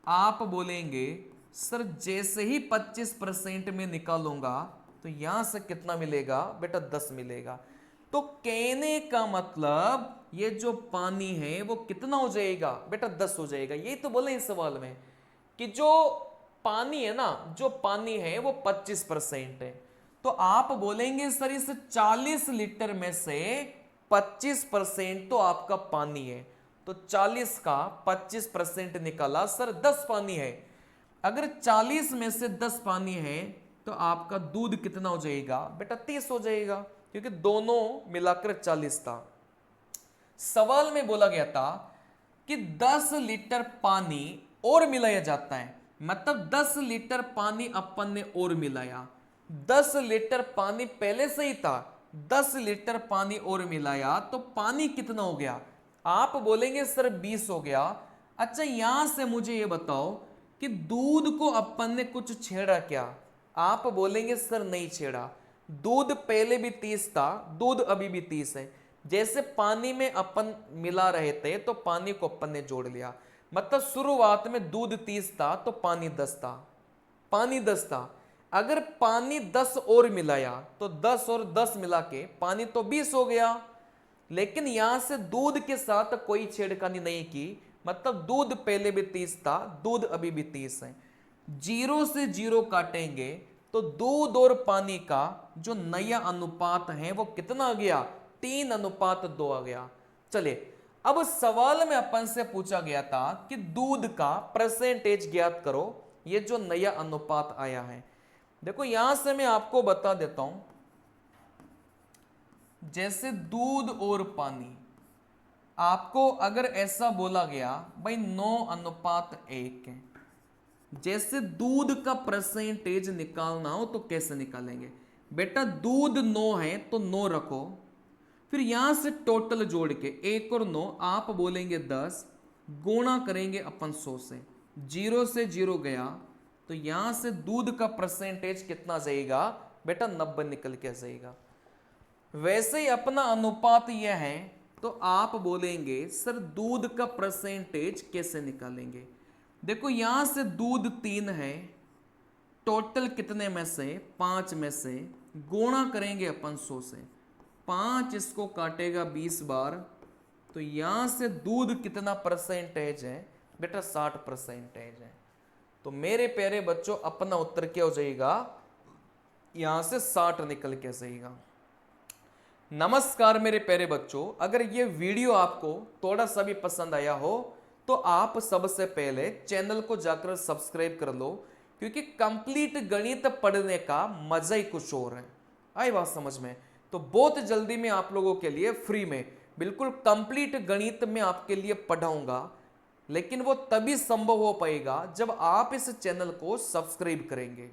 आप बोलेंगे सर जैसे ही 25% में निकालूंगा तो यहां से कितना मिलेगा बेटा? 10 मिलेगा। तो कहने का मतलब ये जो पानी है वो कितना हो जाएगा बेटा? 10 हो जाएगा। यही तो बोले इस सवाल में कि जो पानी है ना, जो पानी है वो 25% है। तो आप बोलेंगे सर इस 40 लीटर में से 25% तो आपका पानी है। तो 40 का 25% निकाला सर 10 पानी है। अगर 40 में से 10 पानी है तो आपका दूध कितना हो जाएगा बेटा? 30 हो जाएगा, क्योंकि दोनों मिलाकर 40 था। सवाल में बोला गया था कि 10 लीटर पानी और मिलाया जाता है, मतलब 10 लीटर पानी अपन ने और मिलाया। 10 लीटर पानी पहले से ही था, 10 लीटर पानी और मिलाया तो पानी कितना हो गया? आप बोलेंगे सर 20 हो गया। अच्छा यहां से मुझे ये बताओ कि दूध को अपन ने कुछ छेड़ा क्या? आप बोलेंगे सर नहीं छेड़ा, दूध पहले भी 30 था, दूध अभी भी 30 है। जैसे पानी में अपन मिला रहे थे तो पानी को अपन ने जोड़ लिया, मतलब शुरुआत में दूध 30 था तो पानी 10 था, पानी 10 था। अगर पानी 10 और मिलाया तो 10 और 10 मिला के पानी तो 20 हो गया। लेकिन यहां से दूध के साथ कोई छेड़खानी नहीं की, मतलब दूध पहले भी 30 था, दूध अभी भी 30 है। 0 से 0 काटेंगे तो दूध और पानी का जो नया अनुपात है वो कितना आ गया? 3:2 आ गया। चले, अब सवाल में अपन से पूछा गया था कि दूध का परसेंटेज ज्ञात करो, ये जो नया अनुपात आया है। देखो यहां से मैं आपको बता देता हूं, जैसे दूध और पानी, आपको अगर ऐसा बोला गया भाई 9:1 है, जैसे दूध का परसेंटेज निकालना हो तो कैसे निकालेंगे बेटा? दूध 9 है तो 9 रखो, फिर यहां से टोटल जोड़ के 1 और 9 आप बोलेंगे 10, गुणा करेंगे अपन 100 से, 0 से 0 गया तो यहां से दूध का परसेंटेज कितना जाएगा बेटा? 90 निकल के जाएगा। वैसे ही अपना अनुपात यह है तो आप बोलेंगे सर दूध का परसेंटेज कैसे निकालेंगे? देखो यहां से दूध 3 है, टोटल कितने में से? 5 में से, गुणा करेंगे अपन 100 से, 5 इसको काटेगा 20 बार, तो यहां से दूध कितना परसेंटेज है बेटा? 60% है। तो मेरे प्यारे बच्चों अपना उत्तर क्या हो जाएगा? यहां से 60 निकल के जाएगा। नमस्कार मेरे प्यारे बच्चों, अगर ये वीडियो आपको थोड़ा सा भी पसंद आया हो तो आप सबसे पहले चैनल को जाकर सब्सक्राइब कर लो, क्योंकि कंप्लीट गणित पढ़ने का मजा ही कुछ और है। आई बात समझ में? तो बहुत जल्दी मैं आप लोगों के लिए फ्री में बिल्कुल कंप्लीट गणित में आपके लिए पढ़ाऊंगा, लेकिन वो तभी संभव हो पाएगा जब आप इस चैनल को सब्सक्राइब करेंगे,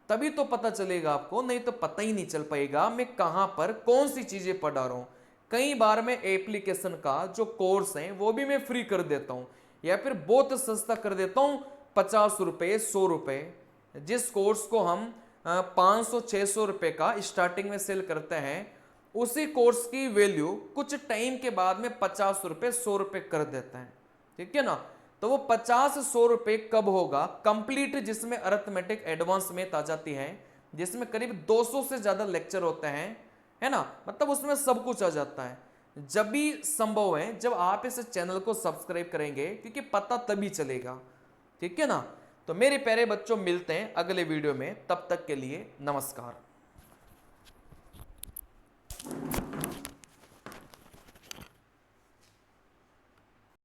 तभी तो पता चलेगा आपको, नहीं तो पता ही नहीं चल पाएगा मैं कहां पर कौन सी चीजें पढ़ा रहा हूं। कई बार मैं एप्लीकेशन का जो कोर्स है वो भी मैं फ्री कर देता हूं, या फिर बहुत सस्ता कर देता हूं, 50 रुपए 100 रुपए। जिस कोर्स को हम 500-600 रुपए का स्टार्टिंग में सेल करते हैं, उसी कोर्स की वैल्यू कुछ टाइम के बाद में 50 रुपए 100 रुपए कर देते हैं, ठीक है ना? तो वो 50-100 रुपए कब होगा? कंप्लीट जिसमें अरिथमेटिक एडवांस मैथ आ जाती है, जिसमें करीब 200 से ज्यादा लेक्चर होते हैं, है ना? मतलब उसमें सब कुछ आ जाता है। जब भी संभव है जब आप इस चैनल को सब्सक्राइब करेंगे, क्योंकि पता तभी चलेगा, ठीक है ना? तो मेरे प्यारे बच्चों मिलते हैं अगले वीडियो में, तब तक के लिए नमस्कार।